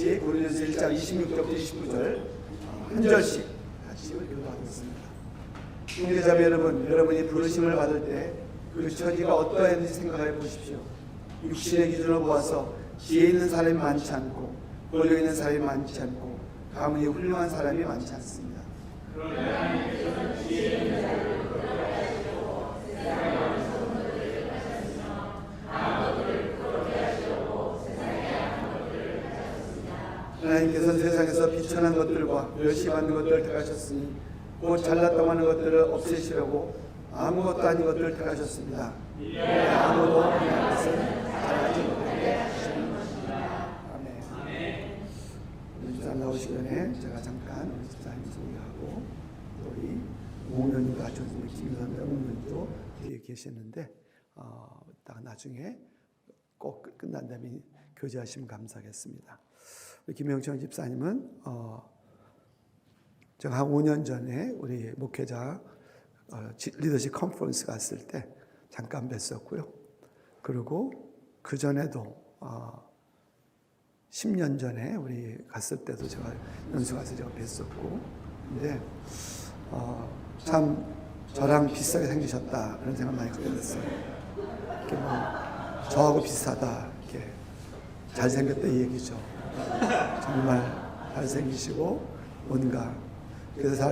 같이 고린도서 1장 26절부터 29절 한 절씩 같이 교도하겠습니다. 형제자매 여러분, 여러분이 부르심을 받을 때 그 처지가 어떠했는지 생각해 보십시오. 육신의 기준으로 보아서 지혜 있는 사람이 많지 않고 권력 있는 사람이 많지 않고 가문이 훌륭한 사람이 많지 않습니다. 하나님께서 세상에서 비천한 것들과 멸시받는 것들을 택하셨으니 곧 잘났다고 하는 것들을 없애시려고 아무것도 아닌 것들을 택하셨습니다. 아무도 하나님께서 잘하지 못하게 하시는 것입니다. 아멘. 우리 집사님 나오시기 전에 제가 잠깐 우리 집사님 소개하고 우리 목련님도 같이 오신 김선배 목련님도 뒤에 계시는데 딱 나중에 꼭 끝난 다음에 교제하시면 감사하겠습니다. 우리 김영청 집사님은 제가 한 5년 전에 우리 목회자 리더십 컨퍼런스 갔을 때 잠깐 뵀었고요. 그리고 그 전에도 10년 전에 우리 갔을 때도 제가 연수 가서 제가 뵀었고, 근데 참 저랑 비슷하게 생기셨다 그런 생각 많이 하게 됐어요. 이렇게 뭐 저하고 비슷하다, 이렇게 잘생겼다 이 얘기죠. 정말 잘생기시고 뭔가 그래서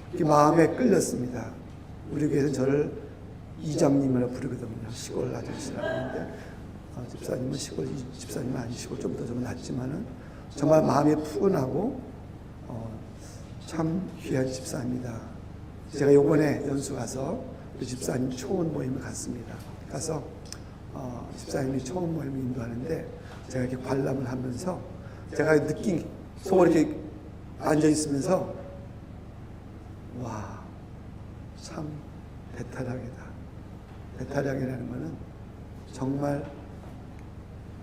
이렇게 마음에 끌렸습니다. 우리 교회에서는 저를 이장님이라고 부르거든요. 시골 아저씨라고 하는데 집사님은 시골 집사님은 아니시고 좀 더 좀 낫지만은 정말 마음이 푸근하고 참 귀한 집사입니다. 제가 요번에 연수 가서 우리 집사님 초원 모임을 갔습니다. 가서 집사님이 초원 모임을 인도하는데 제가 이렇게 관람을 하면서 제가 느낀 속으로 이렇게 앉아 있으면서 와, 참 배탈약이다. 배탈약이라는 것은 정말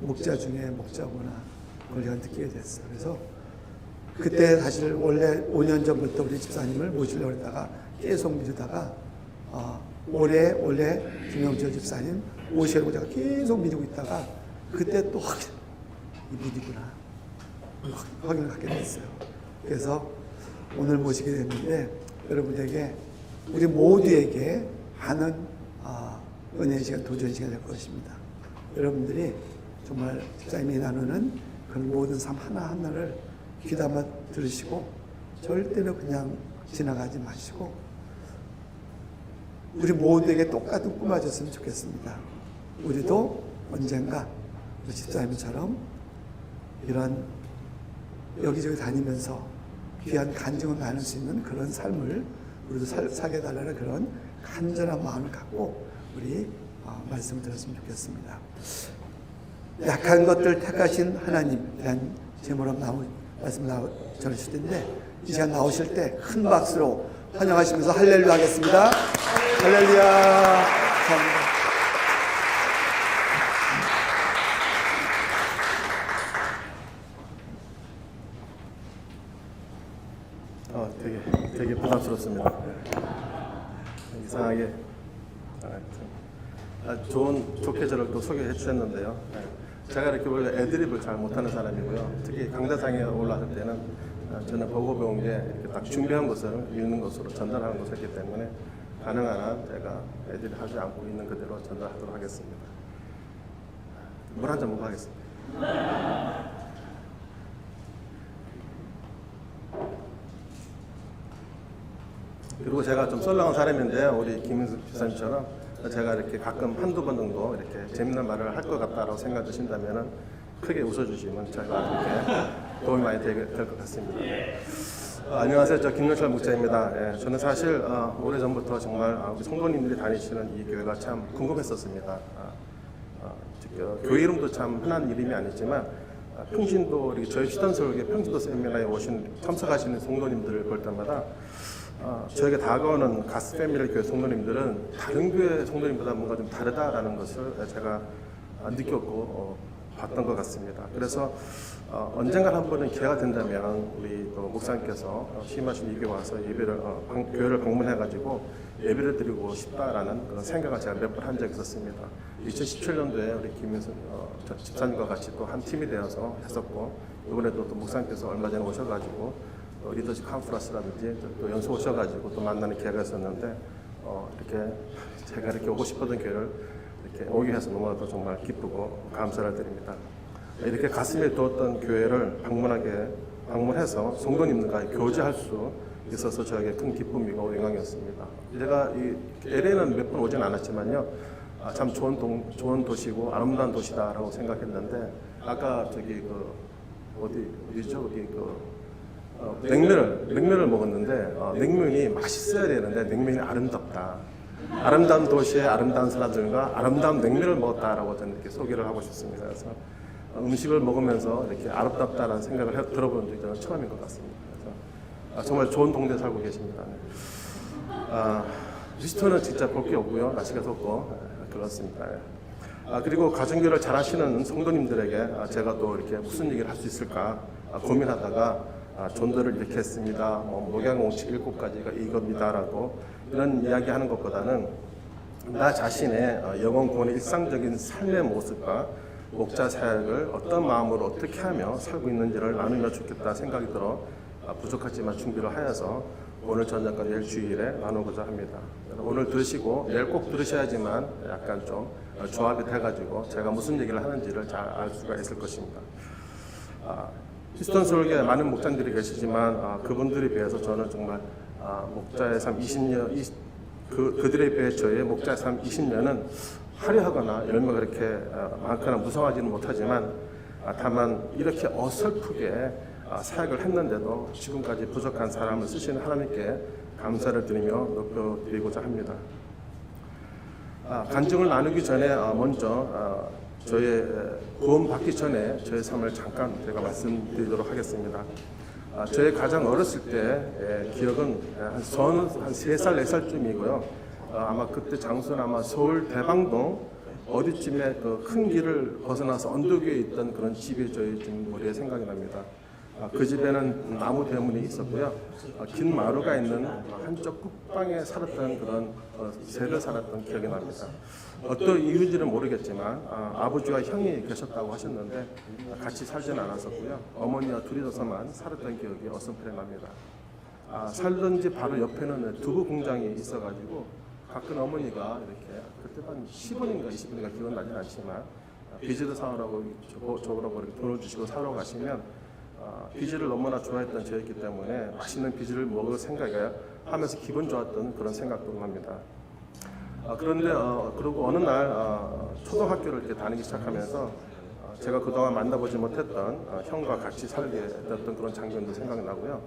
목자 중에 목자구나 그걸 제가 느끼게 됐어요. 그래서 그때 사실 원래 5년 전부터 우리 집사님을 모시려고 했다가 계속 미루다가 올해 김영철 집사님 모시려고 제가 계속 미루고 있다가 그때 또 이분이구나 확인을 갖게 됐어요. 그래서 오늘 모시게 됐는데 여러분에게 우리 모두에게 하는 은혜의 시간, 도전의 시간이 될 것입니다. 여러분들이 정말 집사님이 나누는 그런 모든 삶 하나하나를 귀담아 들으시고 절대로 그냥 지나가지 마시고 우리 모두에게 똑같은 꿈을 줬으면 좋겠습니다. 우리도 언젠가 우리 집사님처럼 이런 여기저기 다니면서 귀한 간증을 나눌 수 있는 그런 삶을 우리도 살게 해달라는 그런 간절한 마음을 갖고 우리 말씀을 들었으면 좋겠습니다. 약한 것들 택하신 하나님이란 제목으로 말씀 전하실 텐데 이 시간 나오실 때 큰 박수로 환영하시면서 할렐루야 하겠습니다. 할렐루야. 감사합니다. 되게 부담스럽습니다. 이상하게 좋게 저를 또 소개해 주셨는데요. 제가 이렇게 원래 애드립을 잘 못하는 사람이고요. 특히 강대상에 올라갈 때는 저는 보고 배운 게 이렇게 딱 준비한 것을 읽는 것으로 전달하는 것이기 때문에 가능한 한 제가 애드립 하지 않고 있는 그대로 전달하도록 하겠습니다. 물 한 잔 먹고 하겠습니다. 그리고 제가 좀 썰렁한 사람인데 우리 김은숙 집사님처럼 제가 이렇게 가끔 한두 번 정도 이렇게 재밌는 말을 할 것 같다라고 생각하신다면 크게 웃어주시면 제가 이렇게 도움이 많이 될 것 같습니다. 안녕하세요. 저 김영철 목사입니다. 저는 사실 오래전부터 정말 우리 성도님들이 다니시는 이 교회가 참 궁금했었습니다. 교회 이름도 참 흔한 이름이 아니지만 평신도 이렇게 저희 시단설교 평신도 세미나에 참석하시는 성도님들을 볼 때마다 저에게 다가오는 가스 패밀리 교회 성도님들은 다른 교회 성도님보다 뭔가 좀 다르다라는 것을 제가 느꼈고 봤던 것 같습니다. 그래서 언젠가 한 번은 기회가 된다면 우리 또 목사님께서 취임하신 이 교회 와서 교회를 방문해가지고 예배를 드리고 싶다라는 그런 생각을 제가 몇 번 한 적이 있었습니다. 2017년도에 우리 김민수 집사님과 같이 또 한 팀이 되어서 했었고 이번에도 또 목사님께서 얼마 전에 오셔가지고 리더십 컨퍼런스라든지 또 연수 오셔가지고 또 만나는 기회가 있었는데 이렇게 제가 이렇게 오고 싶었던 교회를 이렇게 오게 해서 너무나도 정말 기쁘고 감사를 드립니다. 이렇게 가슴에 두었던 교회를 방문해서 성도님들과 교제할 수 있어서 저에게 큰 기쁨이고 영광이었습니다. 제가 이 LA는 몇 번 오진 않았지만요, 참 좋은 도시고 아름다운 도시다라고 생각했는데 아까 저기 어디죠? 냉면을 먹었는데 냉면이 맛있어야 되는데 냉면이 아름답다. 아름다운 도시에 아름다운 사람들과 아름다운 냉면을 먹었다라고 저는 이렇게 소개를 하고 싶습니다. 그래서 음식을 먹으면서 이렇게 아름답다라는 생각을 들어본 적이 저는 처음인 것 같습니다. 그래서 정말 좋은 동네에 살고 계십니다. 휴스턴은 진짜 볼 게 없고요. 날씨가 덥고 그렇습니다. 그리고 가정교회를 잘 하시는 성도님들에게 제가 또 이렇게 무슨 얘기를 할 수 있을까 고민하다가 전도를 이렇게 했습니다. 목양공식 7가지가 이겁니다라고 이런 이야기하는 것보다는 나 자신의 영혼 구원의 일상적인 삶의 모습과 목자 사역을 어떤 마음으로 어떻게 하며 살고 있는지를 나누면 좋겠다 생각이 들어 부족하지만 준비를 하여서 오늘 저녁과 내일 주일에 나누고자 합니다. 오늘 들으시고 내일 꼭 들으셔야지만 약간 좀 조합이 돼가지고 제가 무슨 얘기를 하는지를 잘 알 수가 있을 것입니다. 휴스턴 서울교회 많은 목장들이 계시지만 그분들에 비해서 저는 정말 목자의 삶 20년 그들에 비해 저의 목자의 삶 20년은 화려하거나 열매가 그렇게 많거나 무성하지는 못하지만 다만 이렇게 어설프게 사역을 했는데도 지금까지 부족한 사람을 쓰시는 하나님께 감사를 드리며 높여드리고자 합니다. 간증을 나누기 전에 먼저 저의 구원 받기 전에 저의 삶을 잠깐 제가 말씀드리도록 하겠습니다. 저의 가장 어렸을 때 기억은 한 3살, 4살쯤이고요. 아마 그때 장소는 아마 서울 대방동 어디쯤에 그 큰 길을 벗어나서 언덕 위에 있던 그런 집이 저희 지금 머리에 생각이 납니다. 그 집에는 나무 대문이 있었고요. 긴 마루가 있는 한쪽 끝방에 살았던 그런 새를 살았던 기억이 납니다. 어떤 이유인지는 모르겠지만 아버지와 형이 계셨다고 하셨는데 같이 살지는 않았었고요. 어머니와 둘이서만 살았던 기억이 어슴푸레 납니다. 살던 집 바로 옆에는 두부 공장이 있어가지고 가끔 어머니가 이렇게 그때 한 10원인가 20원인가 기억은 나진 않지만 비즈를 사오라고 저거라고 이렇게 돈을 주시고 사러 가시면 비즈를 너무나 좋아했던 저였기 때문에 맛있는 비즈를 먹을 생각에 하면서 기분 좋았던 그런 생각도 합니다. 그런데 그리고 어느 날 초등학교를 이렇게 다니기 시작하면서 제가 그동안 만나보지 못했던 형과 같이 살게 됐던 그런 장면도 생각나고요.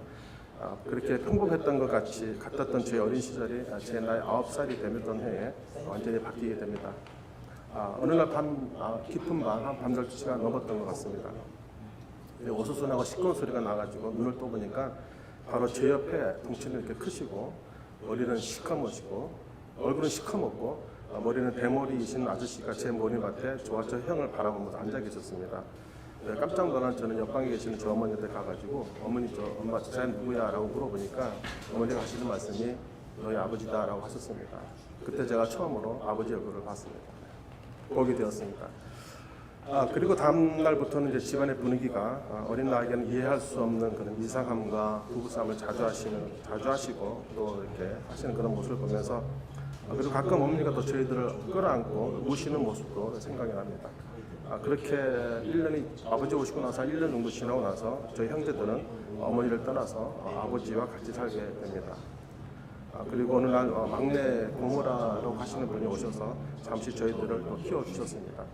그렇게 평범했던 것 같이 같았던 제 어린 시절이 제 나이 9살이 되던 해에 완전히 바뀌게 됩니다. 어느 날 깊은 밤, 한 밤 12시가 넘었던 것 같습니다. 어수선하고 시끄러운 소리가 나가지고 눈을 떠보니까 바로 제 옆에 덩치는 이렇게 크시고 머리는 시커머시고 얼굴은 시커멓고 머리는 대머리이신 아저씨가 제 머리맡에 저와 저 형을 바라보면서 앉아 계셨습니다. 깜짝 놀란 저는 옆방에 계시는 저 어머니한테 가가지고 어머니 엄마 저 사람 누구야? 라고 물어보니까 어머니가 하시는 말씀이 너희 아버지다 라고 하셨습니다. 그때 제가 처음으로 아버지 얼굴을 보게 되었습니다. 그리고 다음 날부터는 이제 집안의 분위기가 어린 나이에는 이해할 수 없는 그런 이상함과 부부싸움을 자주 하시고 또 이렇게 하시는 그런 모습을 보면서 그리고 가끔 어머니가 또 저희들을 끌어안고 우시는 모습도 생각이 납니다. 그렇게 1년이 아버지 오시고 나서 1년 정도 지나고 나서 저희 형제들은 어머니를 떠나서 아버지와 같이 살게 됩니다. 그리고 어느 날 막내 고모라고 하시는 분이 오셔서 잠시 저희들을 키워주셨습니다.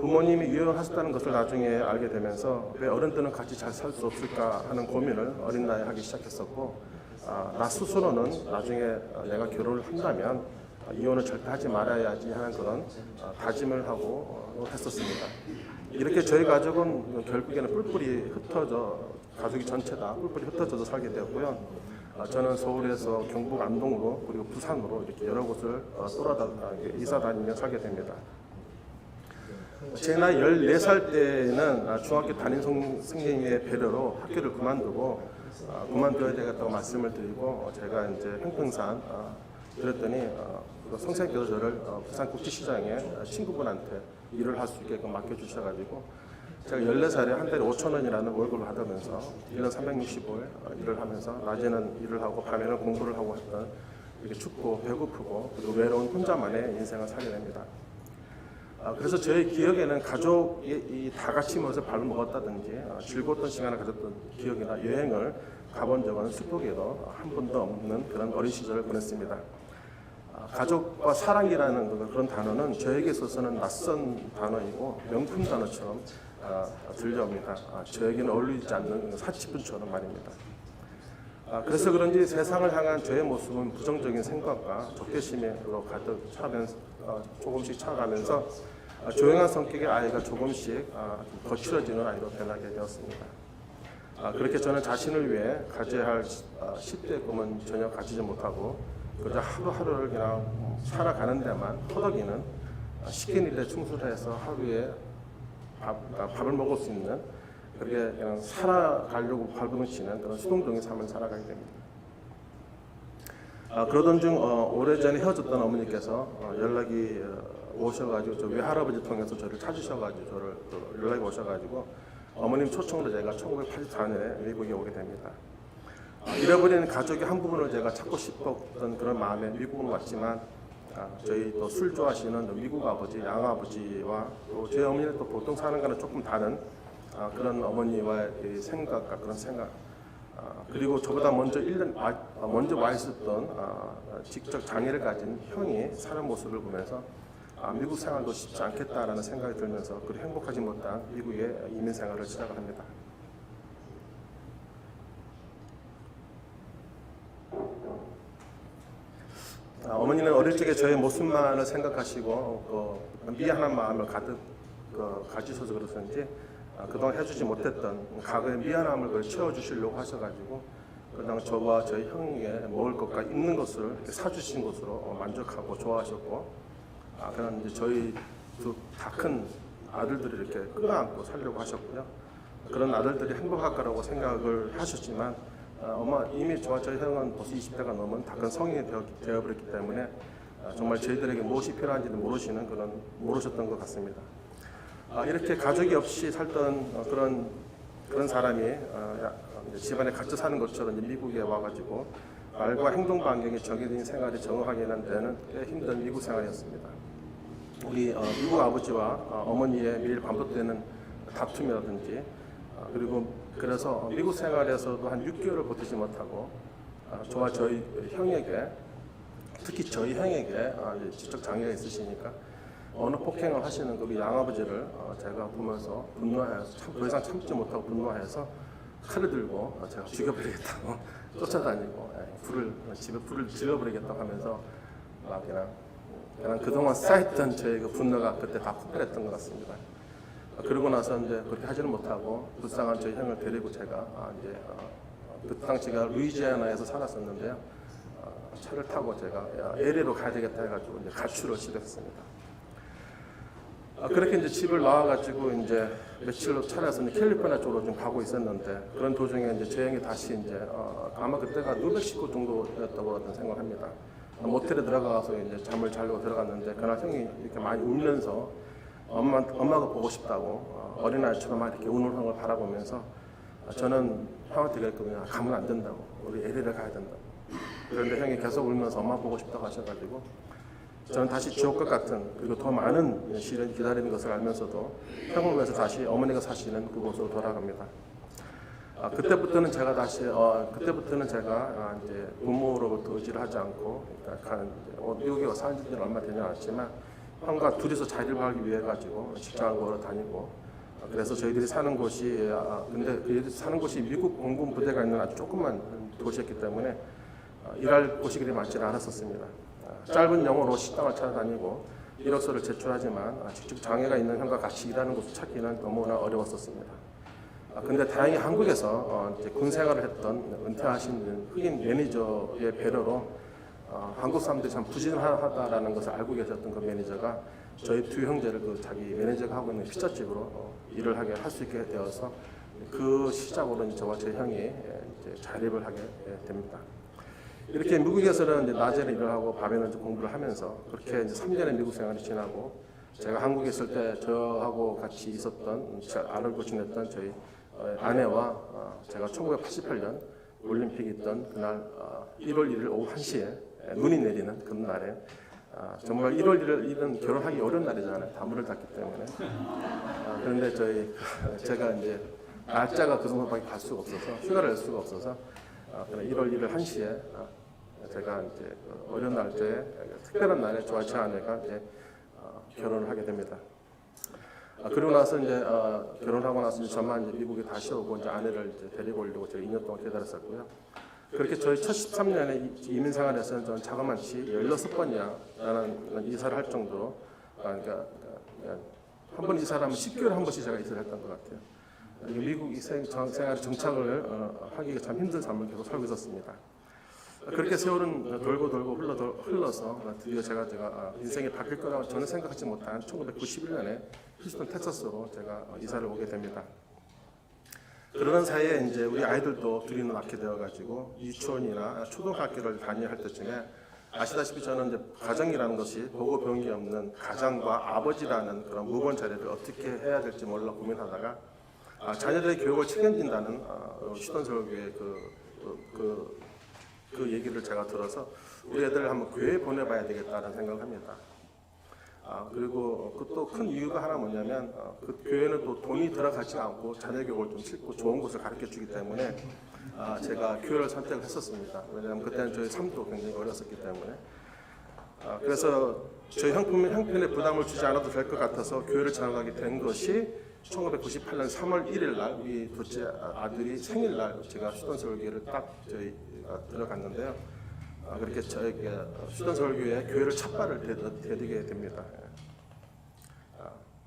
부모님이 이혼하셨다는 것을 나중에 알게 되면서 왜 어른들은 같이 잘 살 수 없을까 하는 고민을 어린 나이에 하기 시작했었고 나 스스로는 나중에 내가 결혼을 한다면 이혼을 절대 하지 말아야지 하는 그런 다짐을 하고 했었습니다. 이렇게 저희 가족은 결국에는 뿔뿔이 흩어져 가족이 전체 다 뿔뿔이 흩어져서 살게 되었고요. 저는 서울에서 경북 안동으로 그리고 부산으로 이렇게 여러 곳을 이사 다니며 살게 됩니다. 제 나이 14살 때는 중학교 담임 선생님의 배려로 학교를 그만둬야 되겠다고 말씀을 드리고 제가 이제 형평산 그랬더니 선생님께서 저를 부산국제시장에 친구분한테 일을 할 수 있게끔 맡겨주셔가지고 제가 14살에 한 달에 5,000원이라는 월급을 받으면서 1년 365일 일을 하면서 낮에는 일을 하고 밤에는 공부를 하고 했던 이렇게 춥고 배고프고 그리고 외로운 혼자만의 인생을 살게 됩니다. 그래서 저의 기억에는 가족이 다 같이 모여서 밥을 먹었다든지 즐거웠던 시간을 가졌던 기억이나 여행을 가본 적은 수표에도 한 번도 없는 그런 어린 시절을 보냈습니다. 가족과 사랑이라는 그런 단어는 저에게 있어서는 낯선 단어이고 명품 단어처럼 들려옵니다. 저에게는 어울리지 않는 사치분처럼 말입니다. 그래서 그런지 세상을 향한 저의 모습은 부정적인 생각과 적개심으로 가득 조금씩 차가면서 조용한 성격의 아이가 조금씩 거칠어지는 아이로 변하게 되었습니다. 그렇게 저는 자신을 위해 가져야 할 10대의 꿈은 전혀 가지지 못하고 그저 하루하루를 그냥 살아가는 데만 허덕이는 시킨 일에 충실해서 하루에 밥을 먹을 수 있는 그렇게 그냥 살아가려고 발버둥 치는 그런 수동적인 삶을 살아가게 됩니다. 그러던 중 오래전에 헤어졌던 어머니께서 연락이 오셔가지고 저 외할아버지 통해서 저를 찾으셔가지고 저를 연락이 오셔가지고 어머님 초청으로 제가 1984년에 미국에 오게 됩니다. 잃어버린 가족의 한 부분을 제가 찾고 싶었던 그런 마음에 미국으로 왔지만 저희 또 술 좋아하시는 미국 아버지, 양아버지와 또 제 어머니는 또 보통 사는 거는 조금 다른 그런 어머니와의 생각과 그런 생각 그리고 저보다 먼저 와 있었던 직접 장애를 가진 형이 사는 모습을 보면서 미국 생활도 쉽지 않겠다라는 생각이 들면서 그리 행복하지 못한 미국의 이민 생활을 시작을 합니다. 어머니는 어릴 적에 저의 모습만을 생각하시고 미안한 마음을 가득 가지셔서 그렇는지 그동안 해주지 못했던 과거의 미안함을 채워주시려고 하셔가지고 그냥 저와 저희 형에게 먹을 것과 입는 것을 사주신 것으로 만족하고 좋아하셨고 그런 이제 저희 두 다 큰 아들들이 이렇게 끌어안고 살려고 하셨고요. 그런 아들들이 행복할 거라고 생각을 하셨지만 이미 저와 저희 형은 벌써 20대가 넘은 다 큰 성인이 되어버렸기 때문에 정말 저희들에게 무엇이 필요한지는 모르셨던 것 같습니다. 이렇게 가족이 없이 살던 그런 사람이 집안에 갇혀 사는 것처럼 미국에 와가지고 말과 행동 반경이 정해진 생활이 정확하게 하는 데는 꽤 힘든 미국 생활이었습니다. 우리 미국 아버지와 어머니의 매일 반복되는 다툼이라든지 그리고 그래서 미국 생활에서도 한 6개월을 버티지 못하고 저와 저희 형에게 특히 저희 형에게 지적 장애가 있으시니까 어느 폭행을 하시는 그 양아버지를 제가 보면서 분노해서 더 이상 참지 못하고 분노해서 칼을 들고 제가 죽여버리겠다고 쫓아다니고 집에 불을 질러버리겠다고 하면서 그냥 그동안 쌓였던 저의 그 분노가 그때 다 폭발했던 것 같습니다. 그러고 나서 이제 그렇게 하지는 못하고 불쌍한 저희 형을 데리고 제가 이제 그 당시가 루이지애나에서 살았었는데요. 차를 타고 제가 LA로 가야 되겠다 해가지고 이제 가출을 시도했습니다. 그렇게 이제 집을 나와가지고 이제 며칠로 차려서 캘리포니아 쪽으로 좀 가고 있었는데 그런 도중에 이제 제 형이 다시 이제 아마 그때가 600식구 정도였다고 생각을 합니다. 모텔에 들어가서 이제 잠을 자려고 들어갔는데 그날 형이 이렇게 많이 울면서 엄마가 보고 싶다고 어린아이처럼 막 이렇게 우는 형을 바라보면서 저는 형한테 그랬거든요. 가면 안 된다고. 우리 LA를 가야 된다고. 그런데 형이 계속 울면서 엄마 보고 싶다고 하셔가지고 저는 다시 지옥과 같은 그리고 더 많은 시련이 기다리는 것을 알면서도 형을 위해서 다시 어머니가 사시는 그곳으로 돌아갑니다. 그때부터는 제가 이제 부모로부터 의지를 하지 않고 약간 미국에 산 지는 얼마 되지 않았지만 형과 둘이서 자리를 하기 위해 가지고 직장을 걸어 다니고 그래서 저희들이 사는 곳이 근데 그 사는 곳이 미국 공군 부대가 있는 아주 조그만 도시였기 때문에 일할 곳이 그리 많지 않았었습니다. 짧은 영어로 식당을 찾아다니고 이력서를 제출하지만 직접 장애가 있는 형과 같이 일하는 곳을 찾기는 너무나 어려웠었습니다. 근데 다행히 한국에서 이제 군 생활을 했던 은퇴하신 흑인 매니저의 배려로 한국 사람들이 참 부진하다라는 것을 알고 계셨던 그 매니저가 저희 두 형제를 자기 매니저가 하고 있는 피자집으로 일을 하게 할 수 있게 되어서 그 시작으로 이제 저와 제 형이 이제 자립을 하게 됩니다. 이렇게 미국에서는 이제 낮에는 일을 하고 밤에는 이제 공부를 하면서 그렇게 이제 3년의 미국 생활이 지나고 제가 한국에 있을 때 저하고 같이 있었던 알고 지냈던 저희 아내와 제가 1988년 올림픽이 있던 그날 1월 1일 오후 1시에 눈이 내리는 그런 날에 정말 1월 1일은 결혼하기 어려운 날이잖아요. 다 문을 닫기 때문에. 그런데 제가 이제 날짜가 그 정도밖에 갈 수가 없어서 휴가를 낼 수가 없어서 1월 1일 1시에 제가 이제 어려운 날짜에 특별한 날에 저와 제 아내가 이제 결혼을 하게 됩니다. 그리고 나서 이제 결혼하고 나서 이제 저만 이제 미국에 다시 오고 이제 아내를 이제 데리고 오려고 제가 2년 동안 기다렸었고요. 그렇게 저희 첫 13년의 이민 생활에서는 저는 자그마치 16번이나 이사를 할 정도로 그러니까 한 번 이사를 하면 10개월에 한 번씩 제가 이사를 했던 것 같아요. 미국 생활 정착을 하기가 참 힘든 삶을 계속 살고 있었습니다. 그렇게 세월은 돌고 흘러서 드디어 제가 인생이 바뀔 거라고 저는 생각하지 못한 1991년에 휴스턴 텍사스로 제가 이사를 오게 됩니다. 그러는 사이에 이제 우리 아이들도 둘이는 낳게 되어가지고 유치원이나 초등학교를 다녀야 할 때쯤에 아시다시피 저는 이제 가정이라는 것이 보고 배운 게 없는 가장과 아버지라는 그런 무거운 자리를 어떻게 해야 될지 몰라 고민하다가 자녀들의 교육을 책임진다는 휴스턴 서울교회 그 얘기를 제가 들어서 우리 애들을 한번 교회에 보내봐야 되겠다는 생각을 합니다. 그리고 그 또 큰 이유가 하나 뭐냐면 그 교회는 또 돈이 들어가지 않고 자녀 교육을 좀 싣고 좋은 곳을 가르쳐 주기 때문에 제가 교회를 선택을 했었습니다. 왜냐하면 그때는 저희 삶도 굉장히 어렸었기 때문에 그래서 저희 형편에 부담을 주지 않아도 될 것 같아서 교회를 전학하게 된 것이 1998년 3월 1일 날 우리 둘째 아들이 생일날 제가 휴스턴 서울교회를 딱 들어갔는데요. 그렇게 저에게 휴스턴 서울교회 교회를 첫 발을 디디게 됩니다.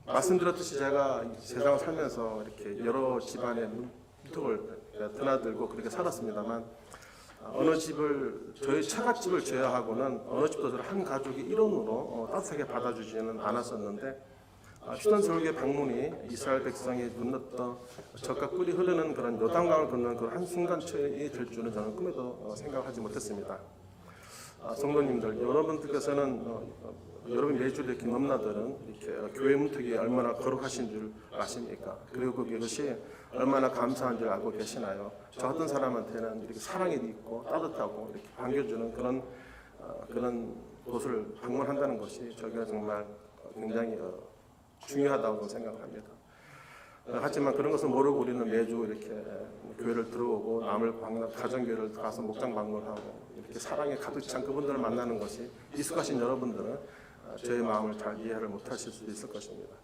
말씀드렸듯이 제가 세상을 살면서 이렇게 여러 집안의 문턱을 드나들고 그렇게 살았습니다만 어느 집을 저희 처갓집을 제외하고는 어느 집도 저를 한 가족이 일원으로 따뜻하게 받아주지는 않았었는데 휴스턴 서울교회 방문이 이스라엘 백성이 건넜던 적과 꿀이 흐르는 그런 요단강을 건너는 그 한순간처럼이 될 줄은 저는 꿈에도 생각하지 못했습니다. 성도님들, 여러분들께서는 여러분 매주 이렇게 넘나들은 이렇게 교회 문턱이 얼마나 거룩하신 줄 아십니까? 그리고 그것이 얼마나 감사한 줄 알고 계시나요? 저 같은 사람한테는 이렇게 사랑이 있고 따뜻하고 이렇게 반겨주는 그런 곳을 방문한다는 것이 저희가 정말 굉장히 중요하다고 생각합니다. 하지만 그런 것을 모르고 우리는 매주 이렇게 교회를 들어오고 남을 가정교회를 가서 목장 방문하고 이렇게 사랑에 가득 찬 그분들을 만나는 것이 익숙하신 여러분들은 저의 마음을 잘 이해를 못하실 수도 있을 것입니다.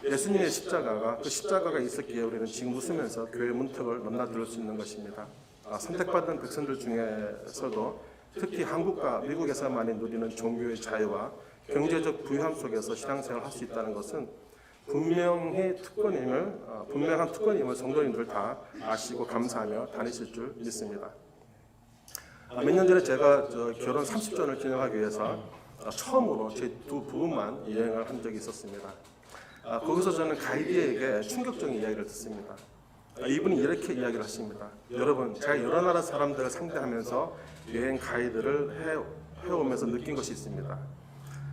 예수님의 십자가가 그 십자가가 있었기에 우리는 지금 웃으면서 교회 문턱을 넘나들 수 있는 것입니다. 선택받은 백성들 중에서도 특히 한국과 미국에서만이 누리는 종교의 자유와 경제적 부유함 속에서 신앙생활을 할 수 있다는 것은 분명한 특권임을 성도님들 다 아시고 감사하며 다니실 줄 믿습니다. 몇 년 전에 제가 결혼 30주년을 기념하기 위해서 처음으로 제 두 부부만 여행을 한 적이 있었습니다. 거기서 저는 가이드에게 충격적인 이야기를 듣습니다. 이분이 이렇게 이야기를 하십니다. 여러분, 제가 여러 나라 사람들을 상대하면서 여행 가이드를 해오면서 느낀 것이 있습니다.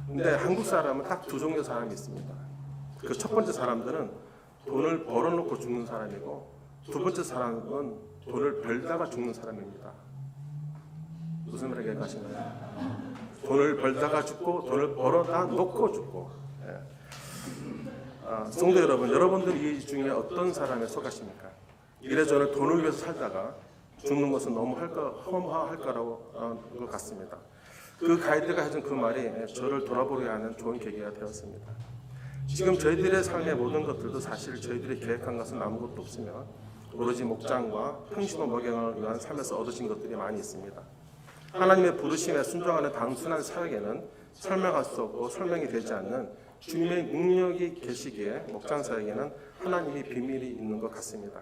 근데 한국 사람은 딱 두 종류의 사람이 있습니다. 그 첫 번째 사람들은 돈을 벌어놓고 죽는 사람이고 두 번째 사람은 돈을 벌다가 죽는 사람입니다. 무슨 말을 얘기하시나요? 돈을 벌다가 죽고 돈을 벌어다 놓고 죽고. 성도 여러분, 여러분들이 이 중에 어떤 사람에 속하십니까? 이래저래 돈을 위해서 살다가 죽는 것은 너무 허무할 것 같습니다. 그 가이드가 해준 그 말이 저를 돌아보게 하는 좋은 계기가 되었습니다. 지금 저희들의 삶의 모든 것들도 사실 저희들이 계획한 것은 아무것도 없으며 오로지 목장과 평신호 목양을 위한 삶에서 얻으신 것들이 많이 있습니다. 하나님의 부르심에 순종하는 단순한 사역에는 설명할 수 없고 설명이 되지 않는 주님의 능력이 계시기에 목장 사역에는 하나님의 비밀이 있는 것 같습니다.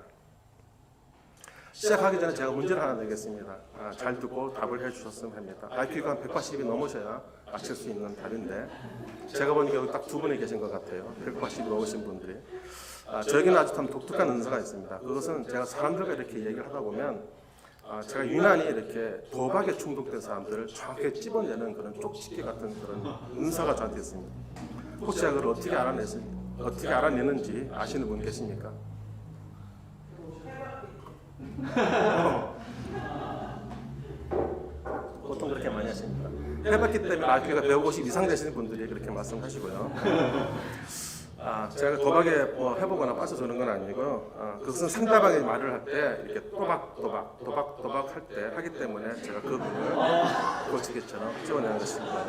시작하기 전에 제가 문제를 하나 내겠습니다. 잘 듣고 답을 해주셨으면 합니다. IQ가 한 180이 넘으셔야 맞힐 수 있는 답인데 제가 보니까 여기 딱 두 분이 계신 것 같아요. 180이 넘으신 분들이. 저에게는 아주 참 독특한 은사가 있습니다. 그것은 제가 사람들과 이렇게 얘기를 하다 보면 제가 유난히 이렇게 도박에 중독된 사람들을 정확하게 찝어내는 그런 쪽집게 같은 그런 은사가 저한테 있습니다. 혹시 그걸 어떻게 알아내는지 아시는 분 계십니까? 보통 그렇게 많이 하십니다. 해봤기 때문에 IQ가 150 이상 되시는 분들이 그렇게 말씀하시고요. 제가 도박에 뭐 해보거나 빠져주는 건 아니고요. 그것은 상대방이 말을 할 때 이렇게 또박또박 할 때 하기 때문에 제가 그분을 골치기처럼 지원하는 것입니다.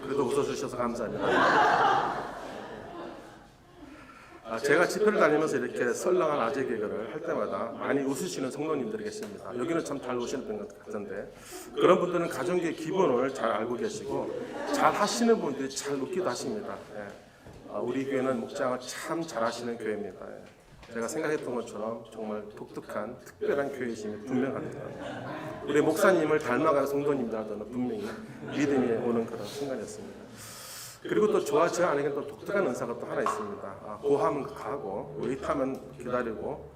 그래도 웃어주셔서 감사합니다. 제가 집회를 다니면서 이렇게 썰렁한 아재 개그를 할 때마다 많이 웃으시는 성도님들이 계십니다. 여기는 참 잘 오시는 것 같은데 그런 분들은 가정교회 기본을 잘 알고 계시고 잘 하시는 분들이 잘 웃기도 하십니다. 우리 교회는 목장을 참 잘하시는 교회입니다. 제가 생각했던 것처럼 정말 독특한 특별한 교회이심이 분명합니다. 우리 목사님을 닮아가는 성도님들한테는 분명히 믿음이 오는 그런 순간이었습니다. 그리고 또 좋아하지 않으면 또 독특한 은사가 또 하나 있습니다. 고하면 가고 웨이트하면 기다리고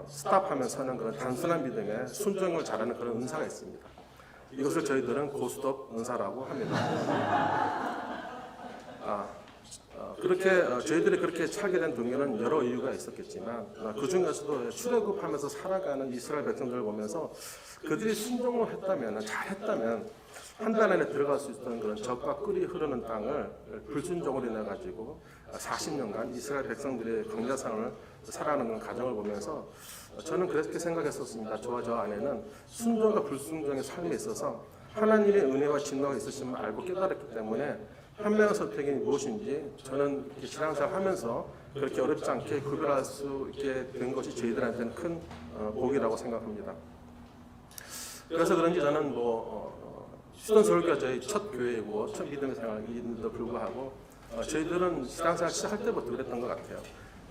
스탑하면 서는 그런 단순한 믿음에 순종을 잘하는 그런 은사가 있습니다. 이것을 저희들은 고스톱 은사라고 합니다. 그렇게 저희들이 그렇게 살게 된 동기는 여러 이유가 있었겠지만 그 중에서도 출애굽하면서 살아가는 이스라엘 백성들을 보면서 그들이 순종을 했다면 잘했다면 한 달 안에 들어갈 수 있었던 그런 적과 꿀이 흐르는 땅을 불순종으로 인해 가지고 40년간 이스라엘 백성들의 광야생활을 살아가는 가정을 보면서 저는 그렇게 생각했었습니다. 저와 저 아내는 순종과 불순종의 삶에 있어서 하나님의 은혜와 진노가 있으심을 알고 깨달았기 때문에 현명한 선택이 무엇인지 저는 신앙생활 하면서 그렇게 어렵지 않게 구별할 수 있게 된 것이 저희들한테는 큰 복이라고 생각합니다. 그래서 그런지 저는 휴전 서울교회가 저희 첫 교회이고 첫 믿음의 생활인데도 불구하고 저희들은 신앙생활 시작할 때부터 그랬던 것 같아요.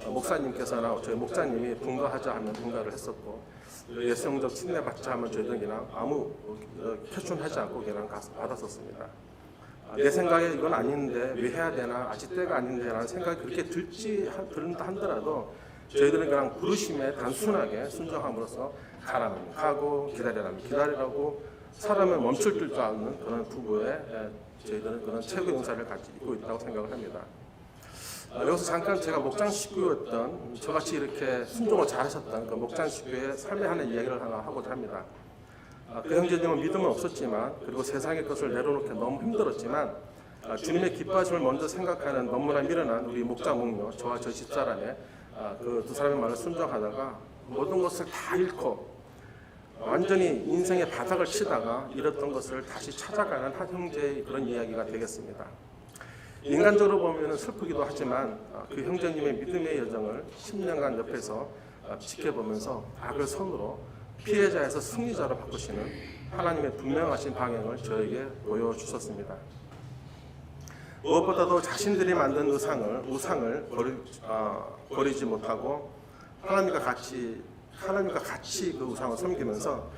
목사님께서나 저희 목사님이 분가하자 하면 분가를 했었고 예수영적 침례받자 하면 저희들은 그냥 아무 표준하지 않고 그냥 가서 받았었습니다. 내 생각에 이건 아닌데 왜 해야 되나 아직 때가 아닌데 라는 생각이 그렇게 들은다 하더라도 저희들은 그냥 부르심에 단순하게 순종함으로써 가라면 가고 기다리라면 기다리라고 사람을 멈출 줄 아는 그런 부부에 저희들은 그런 최고의 은사를 가지고 있다고 생각을 합니다. 여기서 잠깐 제가 목장 식구였던 저같이 이렇게 순종을 잘하셨던 그 목장 식구의 삶에 하는 이야기를 하나 하고자 합니다. 그 형제님은 믿음은 없었지만 그리고 세상의 것을 내려놓기 너무 힘들었지만 주님의 기뻐하심을 먼저 생각하는 너무나 미련한 우리 목장 목녀 저와 저 집사람의 그 두 사람의 말을 순종하다가 모든 것을 다 잃고 완전히 인생의 바닥을 치다가 잃었던 것을 다시 찾아가는 한 형제의 그런 이야기가 되겠습니다. 인간적으로 보면 슬프기도 하지만 그 형제님의 믿음의 여정을 10년간 옆에서 지켜보면서 악을 선으로 피해자에서 승리자로 바꾸시는 하나님의 분명하신 방향을 저에게 보여주셨습니다. 무엇보다도 자신들이 만든 우상을 버리지 못하고 하나님과 같이 그 우상을 섬기면서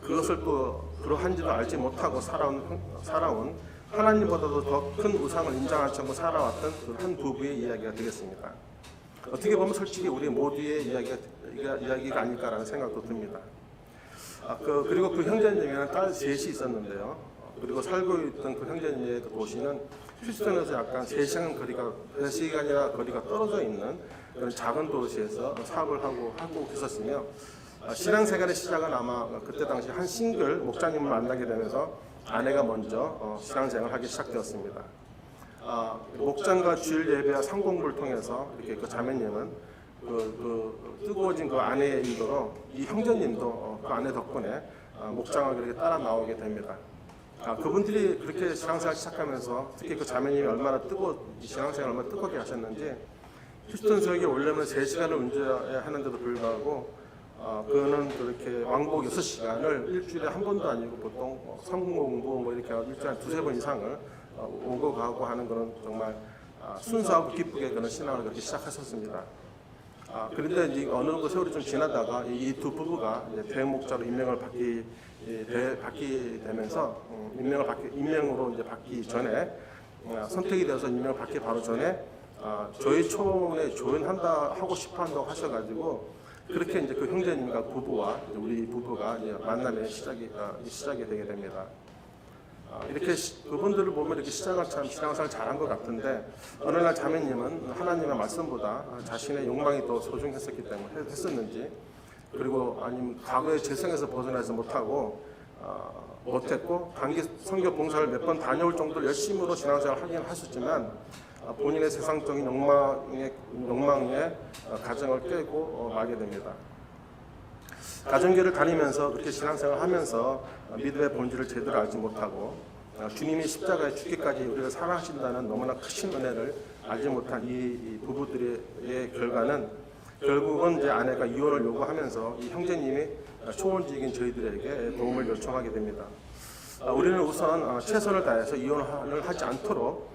그것을 또 그러한지도 알지 못하고 살아온 하나님보다도 더 큰 우상을 인정하지 않고 살아왔던 그 한 부부의 이야기가 되겠습니다. 어떻게 보면 솔직히 우리 모두의 이야기가 아닐까라는 생각도 듭니다. 그리고 그 형제님에는 딸 셋이 있었는데요. 그리고 살고 있던 그 형제님의 그 도시는 휴스턴에서 약간 3시간이나 거리가 떨어져 있는 그런 작은 도시에서 사업을 하고 있었으며 신앙생활의 시작은 아마 그때 당시 한 싱글 목사님을 만나게 되면서 아내가 먼저 신앙생활을 하기 시작되었습니다. 목장과 주일 예배와 상공부를 통해서 이렇게 그 자매님은 그 뜨거워진 그 아내의 인도로 이 형제님도 그 아내 덕분에 목장을 그렇게 따라 나오게 됩니다. 그분들이 그렇게 신앙생활 시작하면서 특히 그 자매님이 신앙생활 얼마나 뜨겁게 하셨는지 휴스턴 지역에 오려면 3시간을 운전하는데도 불구하고 그는 그렇게 왕복 6시간을 일주일에 한 번도 아니고 보통 성공 공부 이렇게 일주일에 2-3번 이상을 오고 가고 하는 그런 정말 순수하고 기쁘게 그런 신앙을 그렇게 시작하셨습니다. 그런데 이제 어느 정도 세월이 좀 지나다가 이 두 부부가 대목자로 임명을 받게 되면서 임명으로 이제 받기 전에 선택이 되어서 임명을 받기 바로 전에 저희 초원에 하고 싶어 한다고 하셔가지고 그렇게 이제 그 형제님과 부부와 우리 부부가 이제 만남의 시작이 되게 됩니다. 이렇게 그분들을 보면 이렇게 시작을 참 신앙생활 잘한 것 같은데 어느 날 자매님은 하나님의 말씀보다 자신의 욕망이 더 소중했었기 때문에 했었는지, 그리고 아니면 과거의 재성에서 벗어나지 못했고 단기 선교 봉사를 몇 번 다녀올 정도로 열심으로 신앙생활을 하긴 하셨지만 본인의 세상적인 욕망에 가정을 깨고 마게 됩니다. 가정교를 다니면서 그렇게 신앙생활을 하면서 믿음의 본질을 제대로 알지 못하고 주님이 십자가에 죽기까지 우리를 사랑하신다는 너무나 크신 은혜를 알지 못한 이 부부들의 결과는 결국은 이제 아내가 이혼을 요구하면서 이 형제님이 초혼직인 저희들에게 도움을 요청하게 됩니다. 우리는 우선 최선을 다해서 이혼을 하지 않도록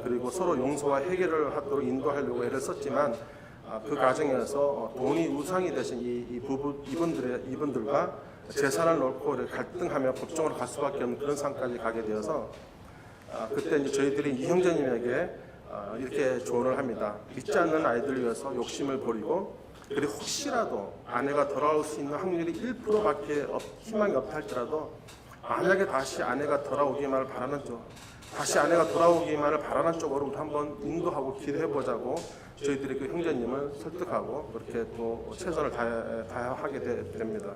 그리고 서로 용서와 해결을 하도록 인도하려고 애를 썼지만 그 과정에서 돈이 우상이 되신 이분들과 재산을 놓고 갈등하며 법정으로 갈 수밖에 없는 그런 상까지 가게 되어서 그때 이제 저희들이 이 형제님에게 이렇게 조언을 합니다. 믿지 않는 아이들을 위해서 욕심을 버리고, 그리고 혹시라도 아내가 돌아올 수 있는 확률이 1%밖에 희망이 없다 할지라도 만약에 다시 아내가 돌아오기만을 바라는 쪽으로 한번 인도하고 기도해 보자고 저희들이 그 형제님을 설득하고 그렇게 또 최선을 다하게 됩니다.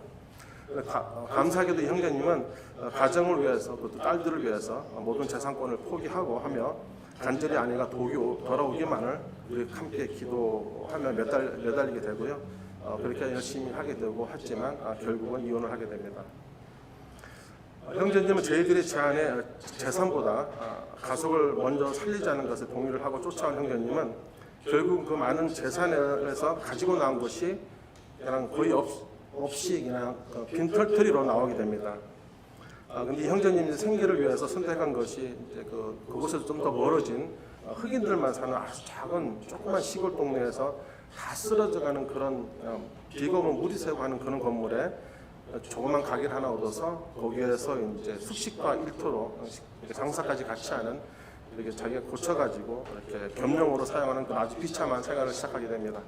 감사하게도 이 형제님은 가정을 위해서 또 딸들을 위해서 모든 재산권을 포기하고 하며 간절히 아내가 돌아오기만을 우리 함께 기도하며 매달리게 되고요. 그렇게 열심히 하게 되고 했지만 결국은 이혼을 하게 됩니다. 형제님은 저희들이 제안의 재산보다 가족을 먼저 살리자는 것에 동의를 하고 쫓아온 형제님은 결국 그 많은 재산에서 가지고 나온 것이 그냥 거의 없이 그냥 빈털터리로 나오게 됩니다. 근데 이 형제님이 생계를 위해서 선택한 것이 이제 그곳에서 좀 더 멀어진 흑인들만 사는 아주 작은 조그만 시골 동네에서 다 쓰러져가는 그런 비검은 물이 새고 하는 그런 건물에 조그만 가게를 하나 얻어서 거기에서 이제 숙식과 일터로 장사까지 같이 하는 이렇게 자기가 고쳐가지고 이렇게 겸용으로 사용하는 그 아주 비참한 생활을 시작하게 됩니다.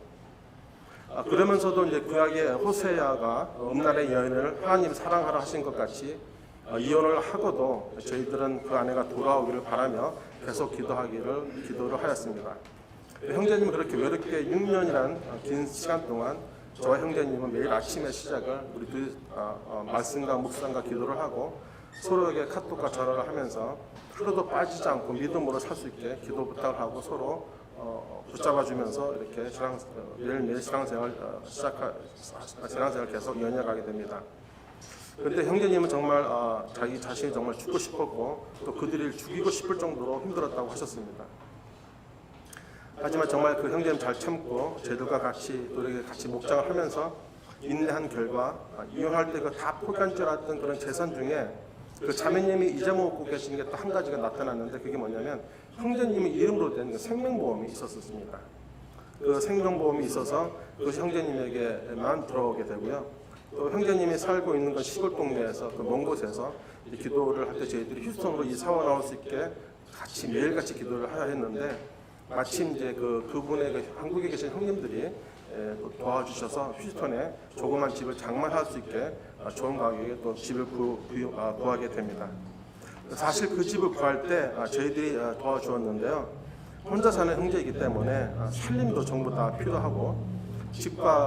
그러면서도 이제 구약의 호세아가 음란의 여인을 하나님 사랑하라 하신 것 같이 이혼을 하고도 저희들은 그 아내가 돌아오기를 바라며 계속 기도를 하였습니다. 형제님은 그렇게 외롭게 6년이란 긴 시간 동안 저와 형제님은 매일 아침의 시작을 우리 말씀과 묵상과 기도를 하고 서로에게 카톡과 전화를 하면서 하루도 빠지지 않고 믿음으로 살 수 있게 기도 부탁을 하고 서로 붙잡아주면서 이렇게 매일매일 신앙생활 계속 이어나가게 됩니다. 그런데 형제님은 정말 자기 자신이 정말 죽고 싶었고 또 그들을 죽이고 싶을 정도로 힘들었다고 하셨습니다. 하지만 정말 그 형제님 잘 참고 저희들과 같이 목장을 하면서 인내한 결과 이혼할 때 그 다 포기한 줄 알았던 그런 재산 중에 그 자매님이 잊어먹고 계신 게 또 한 가지가 나타났는데 그게 뭐냐면 형제님의 이름으로 된 생명보험이 있었습니다. 그 생명보험이 있어서 그 형제님에게만 들어오게 되고요. 또 형제님이 살고 있는 그 시골 동네에서 그 먼 곳에서 기도를 할 때 저희들이 휴스턴으로 이사와 나올 수 있게 매일같이 기도를 하야 했는데 마침 이제 그분의 한국에 계신 형님들이 도와주셔서 휴스턴에 조그만 집을 장만할 수 있게 좋은 가격에 또 집을 구하게 됩니다. 사실 그 집을 구할 때 저희들이 도와주었는데요. 혼자 사는 형제이기 때문에 살림도 전부 다 필요하고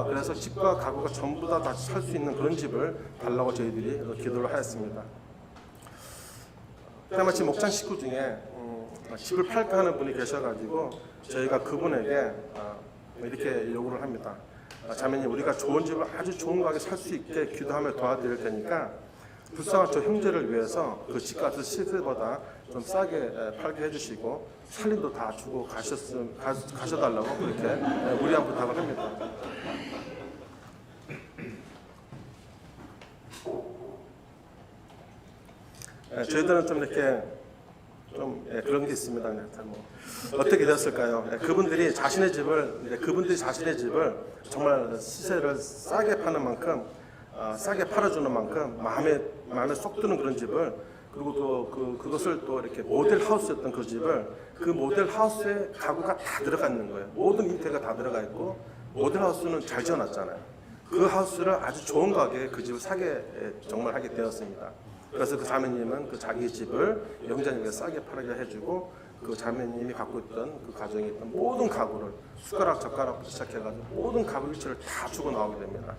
그래서 집과 가구가 전부 다 살 수 있는 그런 집을 달라고 저희들이 기도를 하였습니다. 때마침 목장 식구 중에 집을 팔까 하는 분이 계셔가지고 저희가 그분에게 이렇게 요구를 합니다. 자매님, 우리가 좋은 집을 아주 좋은 가격에 살 수 있게 기도하며 도와드릴 테니까 불쌍한 저 형제를 위해서 그 집값을 시세보다 좀 싸게 팔게 해주시고 살림도 다 주고 가셔달라고 그렇게 무리한 부탁을 합니다. 저희들은 좀 이렇게 그런 게 있습니다. 어떻게 되었을까요? 그분들이 자신의 집을 정말 시세를 싸게 파는 만큼 싸게 팔아주는 만큼 마음에 쏙 드는 그런 집을, 그리고 또 그것을 또 이렇게 모델 하우스였던 그 집을 그 모델 하우스에 가구가 다 들어가 있는 거예요. 모든 인테리어가 다 들어가 있고 모델 하우스는 잘 지어놨잖아요. 그 하우스를 아주 좋은 가격에 그 집을 사게 정말 하게 되었습니다. 그래서 그 자매님은 그 자기 집을 형제님에게 싸게 팔게 해주고 그 자매님이 갖고 있던 그 가정에 있던 모든 가구를 숟가락 젓가락부터 시작해가지고 모든 가구 일체를 다 주고 나오게 됩니다.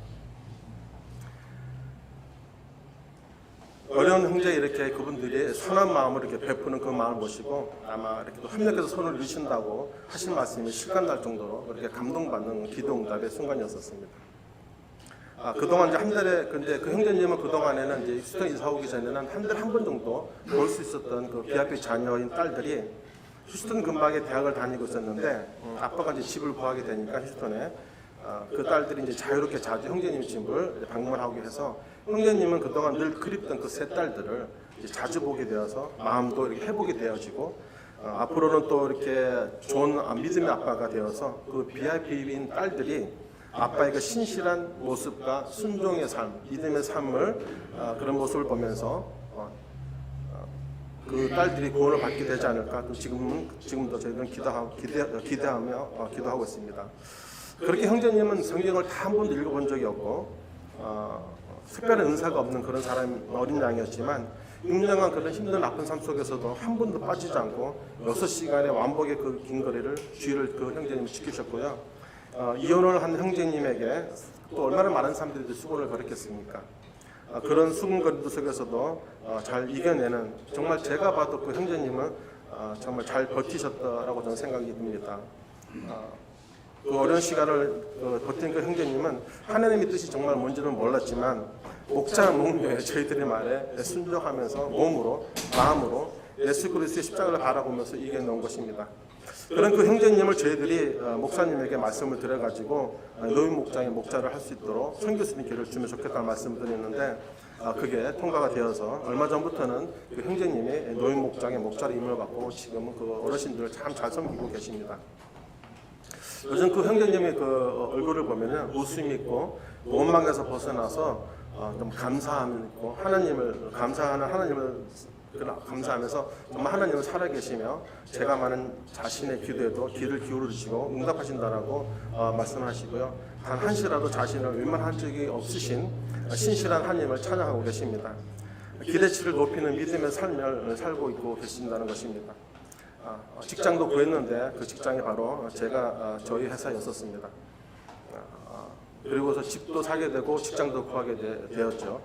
어려운 형제 이렇게 그분들이 선한 마음으로 이렇게 베푸는 그 마음을 보시고 아마 이렇게 또 협력해서 손을 넣으신다고 하신 말씀이 실감날 정도로 그렇게 감동받는 기도응답의 순간이었었습니다. 그동안 이제 한 달에 근데 그 형제님은 그 동안에는 이제 휴스턴 이사 오기 전에는 한 달에 한 번 정도 볼 수 있었던 그 비아피 자녀인 딸들이 휴스턴 근방에 대학을 다니고 있었는데 아빠가 이제 집을 구하게 되니까 휴스턴에 그 딸들이 이제 자유롭게 자주 형제님 집을 방문하고 해서 형제님은 그동안 늘 그립던 그 세 딸들을 이제 자주 보게 되어서 마음도 이렇게 회복이 되어지고 앞으로는 또 이렇게 좋은 믿음의 아빠가 되어서 그 BIP인 딸들이 아빠의 그 신실한 모습과 순종의 삶, 믿음의 삶을 그런 모습을 보면서 그 딸들이 구원을 받게 되지 않을까 또 지금도 저희들은 기대하며 기도하고 있습니다. 그렇게 형제님은 성경을 다 한 번도 읽어본 적이 없고 특별한 은사가 없는 그런 사람 어린 양이었지만 6년간 그런 힘든 아픈 삶 속에서도 한 번도 빠지지 않고 6시간의 완복의 그 긴 거리를 주의를 그 형제님이 지키셨고요. 이혼을 한 형제님에게 또 얼마나 많은 사람들이 수고를 벌였겠습니까? 그런 수군거리들 속에서도 잘 이겨내는 정말 제가 봐도 그 형제님은 정말 잘 버티셨다라고 저는 생각이 듭니다. 그 어려운 시간을 버틴 그 형제님은 하나님의 뜻이 정말 뭔지는 몰랐지만 목자 목료에 저희들의 말에 순종하면서 몸으로 마음으로 예수 그리스도의 십자가를 바라보면서 이겨놓은 것입니다. 그런 그 형제님을 저희들이 목사님에게 말씀을 드려가지고 노인 목장의 목자를 할 수 있도록 선교수님 길을 주면 좋겠다는 말씀을 드렸는데 그게 통과가 되어서 얼마 전부터는 그 형제님이 노인 목장의 목자로 임을 받고 지금은 그 어르신들을 참 잘 섬기고 계십니다. 요즘 그 형제님의 그 얼굴을 보면은 웃음이 있고 원망에서 벗어나서 좀 감사함이 있고 하나님을 감사하는 하나님을 감사하면서 정말 하나님은 살아계시며 제가 많은 자신의 기도에도 귀를 기울여 주시고 응답하신다라고 말씀하시고요. 단 한시라도 자신을 외면한 적이 없으신 신실한 하나님을 찬양하고 계십니다. 기대치를 높이는 믿음의 삶을 살고 있고 계신다는 것입니다. 직장도 구했는데 그 직장이 바로 제가 저희 회사였었습니다. 그리고서 집도 사게 되고 직장도 구하게 되었죠.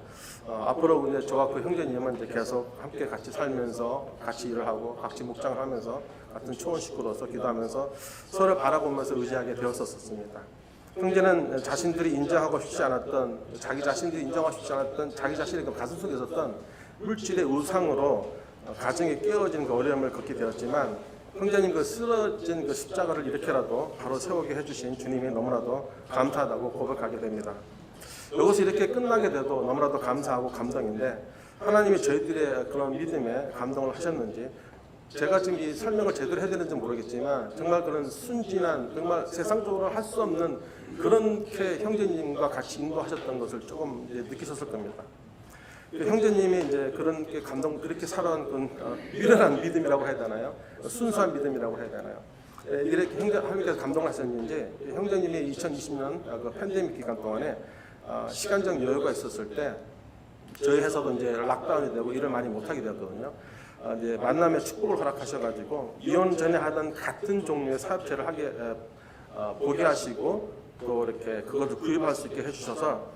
앞으로 이제 저와 그 형제님은 이제 계속 함께 같이 살면서 같이 일을 하고 같이 묵장을 하면서 같은 초원 식구로서 기도하면서 서로 바라보면서 의지하게 되었었습니다. 형제는 자신들이 인정하고 싶지 않았던 자기 자신들이 인정하고 싶지 않았던 자기 자신의 그 가슴 속에 있었던 물질의 우상으로 가정에 깨어진 그 어려움을 겪게 되었지만 형제님 그 쓰러진 그 십자가를 이렇게라도 바로 세우게 해주신 주님이 너무나도 감사하다고 고백하게 됩니다. 이것이 이렇게 끝나게 돼도 너무나도 감사하고 감동인데 하나님이 저희들의 그런 믿음에 감동을 하셨는지 제가 지금 이 설명을 제대로 해야 되는지 모르겠지만 정말 그런 순진한 정말 세상적으로 할 수 없는 그렇게 형제님과 같이 인도하셨던 것을 조금 이제 느끼셨을 겁니다. 형제님이 이제 그런 감동 그렇게 살아온 유연한 믿음이라고 해야 되나요? 순수한 믿음이라고 해야 되나요? 이렇게 하나님께서 감동을 하셨는지 형제님이 2020년 그 팬데믹 기간 동안에 시간적 여유가 있었을 때 저희 회사도 이제 락다운이 되고 일을 많이 못하게 되었거든요. 이제 만남의 축복을 허락하셔가지고 이혼 전에 하던 같은 종류의 사업체를 보게 하시고 또 이렇게 그것을 구입할 수 있게 해주셔서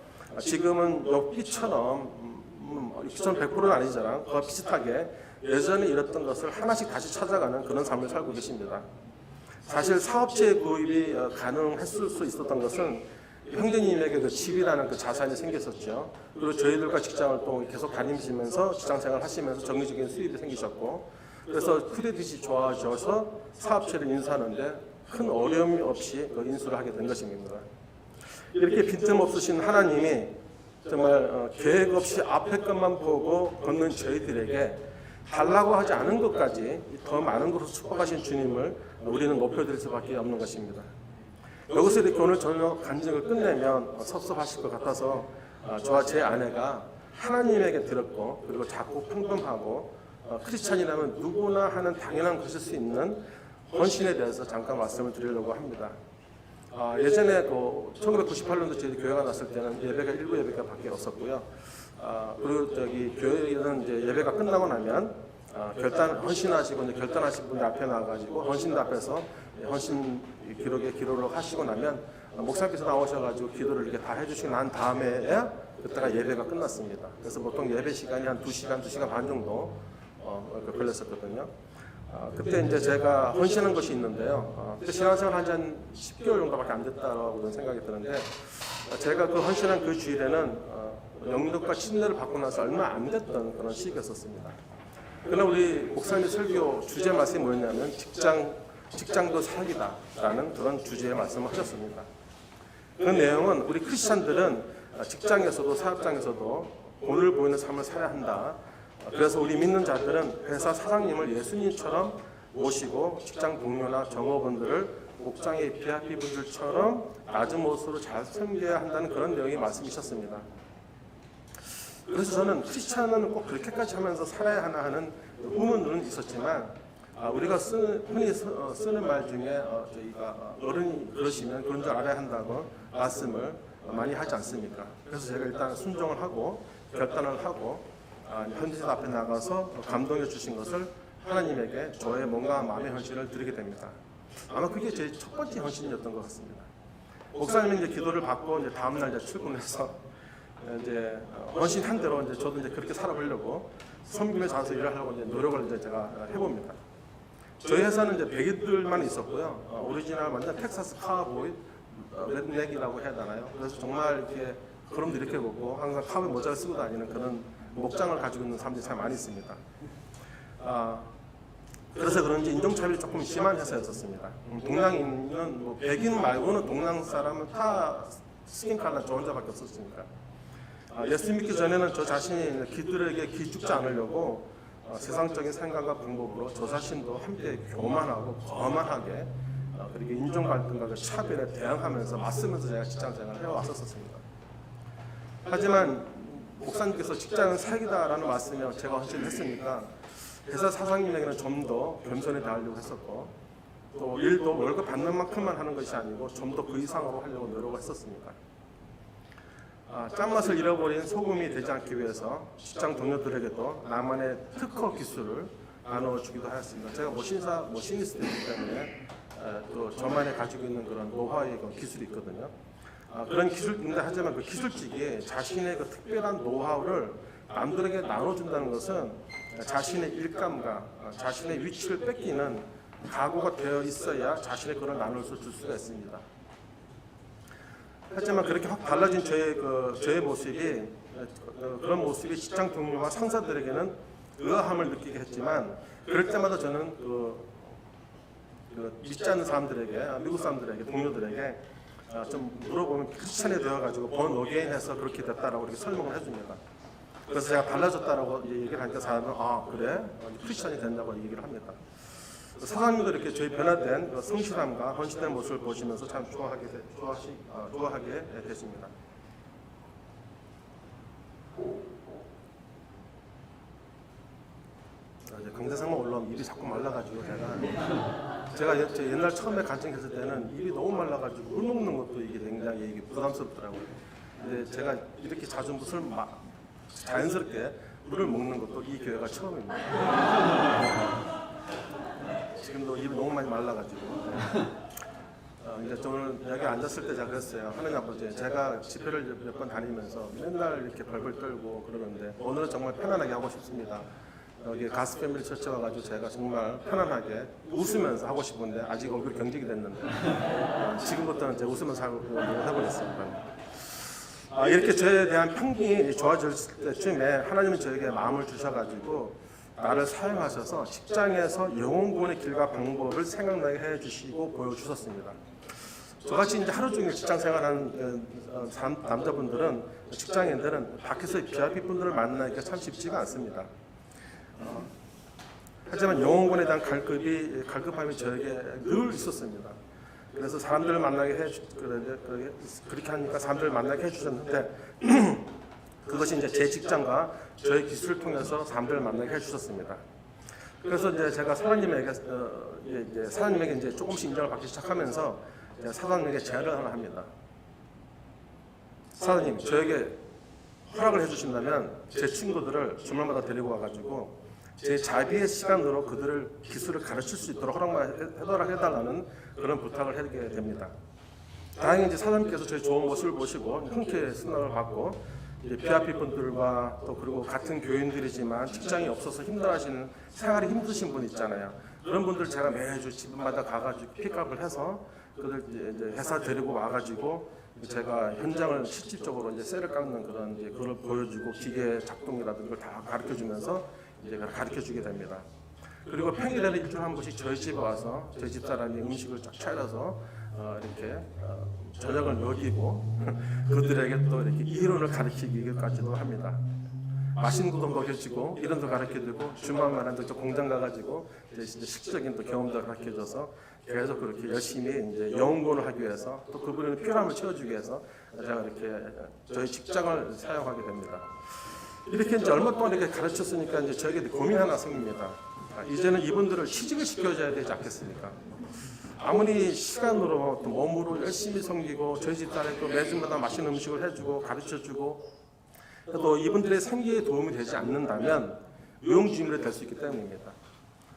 지금은 엽기처럼 100%는 아니잖아. 그와 비슷하게 예전에 잃었던 것을 하나씩 다시 찾아가는 그런 삶을 살고 계십니다. 사실 사업체 구입이 가능했을 수 있었던 것은 형제님에게 그 집이라는 그 자산이 생겼었죠. 그리고 저희들과 직장을 또 계속 다니시면서 직장생활 하시면서 정기적인 수입이 생기셨고 그래서 크레딧이 좋아져서 사업체를 인수하는데 큰 어려움이 없이 그 인수를 하게 된 것입니다. 이렇게 빈틈없으신 하나님이 정말 계획 없이 앞에 것만 보고 걷는 저희들에게 달라고 하지 않은 것까지 더 많은 것으로 축복하신 주님을 우리는 높여드릴 수밖에 없는 것입니다. 여기서 이렇게 오늘 저녁 간증을 끝내면 섭섭하실 것 같아서 저와 제 아내가 하나님에게 들었고 그리고 작고 평범하고 크리스찬이라면 누구나 하는 당연한 것일 수 있는 헌신에 대해서 잠깐 말씀을 드리려고 합니다. 예전에 1998년도 저희 교회가 났을 때는 예배가 일부 예배가 밖에 없었고요. 그리고 저기 교회에는 이제 예배가 끝나고 나면 헌신하시고 이제 결단하신 분들 앞에 나가지고 헌신들 앞에서 헌신 기도를 하시고 나면 목사님께서 나오셔가지고 기도를 이렇게 다 해주시고 난 다음에 그때가 예배가 끝났습니다. 그래서 보통 예배 시간이 한 2시간, 2시간 반 정도 걸렸었거든요. 그때 이제 제가 헌신한 것이 있는데요. 그때 신앙생활 한 10개월 정도밖에 안 됐다고 생각이 드는데 제가 그 헌신한 그 주일에는 영육과 침례를 받고 나서 얼마 안 됐던 그런 시기였었습니다. 그러나 우리 목사님 설교 주제 말씀이 뭐였냐면 직장도 사기다라는 그런 주제의 말씀을 하셨습니다. 그 내용은 우리 크리스찬들은 직장에서도 사업장에서도 본을 보이는 삶을 살아야 한다. 그래서 우리 믿는 자들은 회사 사장님을 예수님처럼 모시고 직장 동료나 종업원들을 목장의 VIP 분들처럼 낮은 모습으로 잘 섬겨야 한다는 그런 내용의 말씀이셨습니다. 그래서 저는 크리스찬은 꼭 그렇게까지 하면서 살아야 하나 하는 의문은 있었지만 우리가 흔히 쓰는 말 중에 저희가 어른이 그러시면 그런 줄 알아야 한다고 말씀을 많이 하지 않습니까? 그래서 제가 일단 순종을 하고 결단을 하고 현지자 앞에 나가서 감동해 주신 것을 하나님에게 저의 뭔가 마음의 헌신을 드리게 됩니다. 아마 그게 제 첫 번째 헌신이었던 것 같습니다. 목사님이 이제 기도를 받고 이제 다음 날 이제 출근해서 이제 헌신한 대로 이제 저도 이제 그렇게 살아보려고 섬김에 자서 일을 하려고 이제 노력을 이제 제가 해봅니다. 저희 회사는 이제 백인들만 있었고요. 오리지널 완전 텍사스 카우보이 redneck이라고 해야 되나요? 그래서 정말 이렇게 그럼도 이렇게 보고 항상 카우보이 모자를 쓰고 다니는 그런 목장을 가지고 있는 사람들이 참 많이 있습니다. 그래서 그런지 인종차별이 조금 심한 회사였었습니다. 동양인은 뭐 백인 말고는 동양 사람은 다 스킨 컬러 저 혼자밖에 없었으니까. 예수 믿기 전에는 저 자신이 기들에게 기죽지 않으려고 세상적인 생각과 방법으로 저 자신도 함께 교만하고 거만하게 그리고 인종 갈등과 그 차별에 대항하면서 맞서면서 제가 직장 생활을 해왔었습니다. 하지만 목사님께서 직장은 사기다라는 말씀에 제가 헌신을 했으니까 회사 사장님에게는 좀 더 겸손히 대하려고 했었고 또 일도 월급 받는 만큼만 하는 것이 아니고 좀 더 그 이상으로 하려고 노력을 했었습니다. 짠맛을 잃어버린 소금이 되지 않기 위해서 직장 동료들에게도 나만의 특허 기술을 나눠주기도 하였습니다. 제가 머신리스트이기 때문에 또 저만이 가지고 있는 그런 노하우의 기술이 있거든요. 그런 기술인데 하지만 그 기술직이 자신의 그 특별한 노하우를 남들에게 나눠준다는 것은 자신의 일감과 자신의 위치를 뺏기는 각오가 되어 있어야 자신의 그걸 나눌 수 수가 있습니다. 하지만 그렇게 확 달라진 저의 모습이 그런 모습이 직장 동료와 상사들에게는 의아함을 느끼게 했지만 그럴 때마다 저는 믿지 않는 사람들에게 미국 사람들에게 동료들에게 좀 물어보면 크리스찬이 되어가지고 본 어게인해서 그렇게 됐다라고 이렇게 설명을 해줍니다. 그래서 제가 달라졌다라고 얘기를 하니까 사람은 그래 크리스찬이 된다고 얘기를 합니다. 사장님도 이렇게 저희 변화된 성실함과 헌신된 모습을 보시면서 참 좋아하게 되십니다. 이제 강대상만 올라오면 입이 자꾸 말라가지고 제가 옛날 처음에 간증했을 때는 입이 너무 말라가지고 물 먹는 것도 이게 굉장히 이게 부담스럽더라고요. 근데 제가 이렇게 자주 자연스럽게 물을 먹는 것도 이 교회가 처음입니다. 지금도 입이 너무 많이 말라가지고 이제 오늘 여기 앉았을 때 제가 그랬어요. 하나님 아버지, 제가 집회를 몇 번 다니면서 맨날 이렇게 벌벌 떨고 그러는데 오늘은 정말 편안하게 하고 싶습니다. 여기 가스 패밀리 처치 와가지고 제가 정말 편안하게 웃으면서 하고 싶은데 아직 얼굴이 경직이 됐는데 지금부터는 이제 웃으면서 해보겠습니다. 이렇게 저에 대한 평균이 좋아졌을 때쯤에 하나님은 저에게 마음을 주셔가지고 나를 사용하셔서 직장에서 영혼구원의 길과 방법을 생각나게 해주시고 보여주셨습니다. 저같이 이제 하루 종일 직장 생활하는 남자분들은 직장인들은 밖에서 VIP 분들을 만나기가 참 쉽지가 않습니다. 하지만 영혼구원에 대한 갈급함이 저에게 늘 있었습니다. 그래서 사람들을 만나게 그렇게 하니까 사람들을 만나게 해주셨는데 그것이 이제 제 직장과 저의 기술을 통해서 사람들을 만나게 해주셨습니다. 그래서 이제 제가 사장님에게 이제 조금씩 인정을 받기 시작하면서 사장님에게 제안을 하나 합니다. 사장님, 저에게 허락을 해주신다면 제 친구들을 주말마다 데리고 와가지고 제 자비의 시간으로 그들을 기술을 가르칠 수 있도록 해달라는 그런 부탁을 하게 됩니다. 다행히 이제 사장님께서 저희 좋은 모습을 보시고 흔쾌히 승낙을 받고 이제 BRP 분들과 또 그리고 같은 교인들이지만 직장이 없어서 힘들어하시는 생활이 힘드신 분 있잖아요. 그런 분들 제가 매주 집마다 가가지고 픽업을 해서 그들 이제 회사 데리고 와가지고 제가 현장을 실질적으로 이제 셀을 깎는 그런 이제 그걸 보여주고 기계 작동이라든가 걸 다 가르쳐주면서 이제 가르쳐주게 됩니다. 그리고 평일에는 일주일에 한 번씩 저희 집에 와서 저희 집 사람이 음식을 쫙 차려서 이렇게 저녁을 먹이고 그들에게 또 이렇게 이론을 가르치기까지도 합니다. 맛있는 것도 먹여주고 이론도 가르쳐주고 주말마다 또 공장 가가지고 이제 실질적인 또 경험도 가르쳐줘서 계속 그렇게 열심히 이제 영혼을 하기 위해서 또 그분의 필요함을 채워주기 위해서 제가 이렇게 저희 직장을 사용하게 됩니다. 이렇게 이제 얼마 동안 이렇게 가르쳤으니까 이제 저에게 고민 하나 생깁니다. 이제는 이분들을 취직을 시켜줘야 되지 않겠습니까? 아무리 시간으로 또 몸으로 열심히 섬기고 저희 집사람이 또 매주마다 맛있는 음식을 해주고 가르쳐주고 또 이분들의 생계에 도움이 되지 않는다면 유용주의물이 될 수 있기 때문입니다.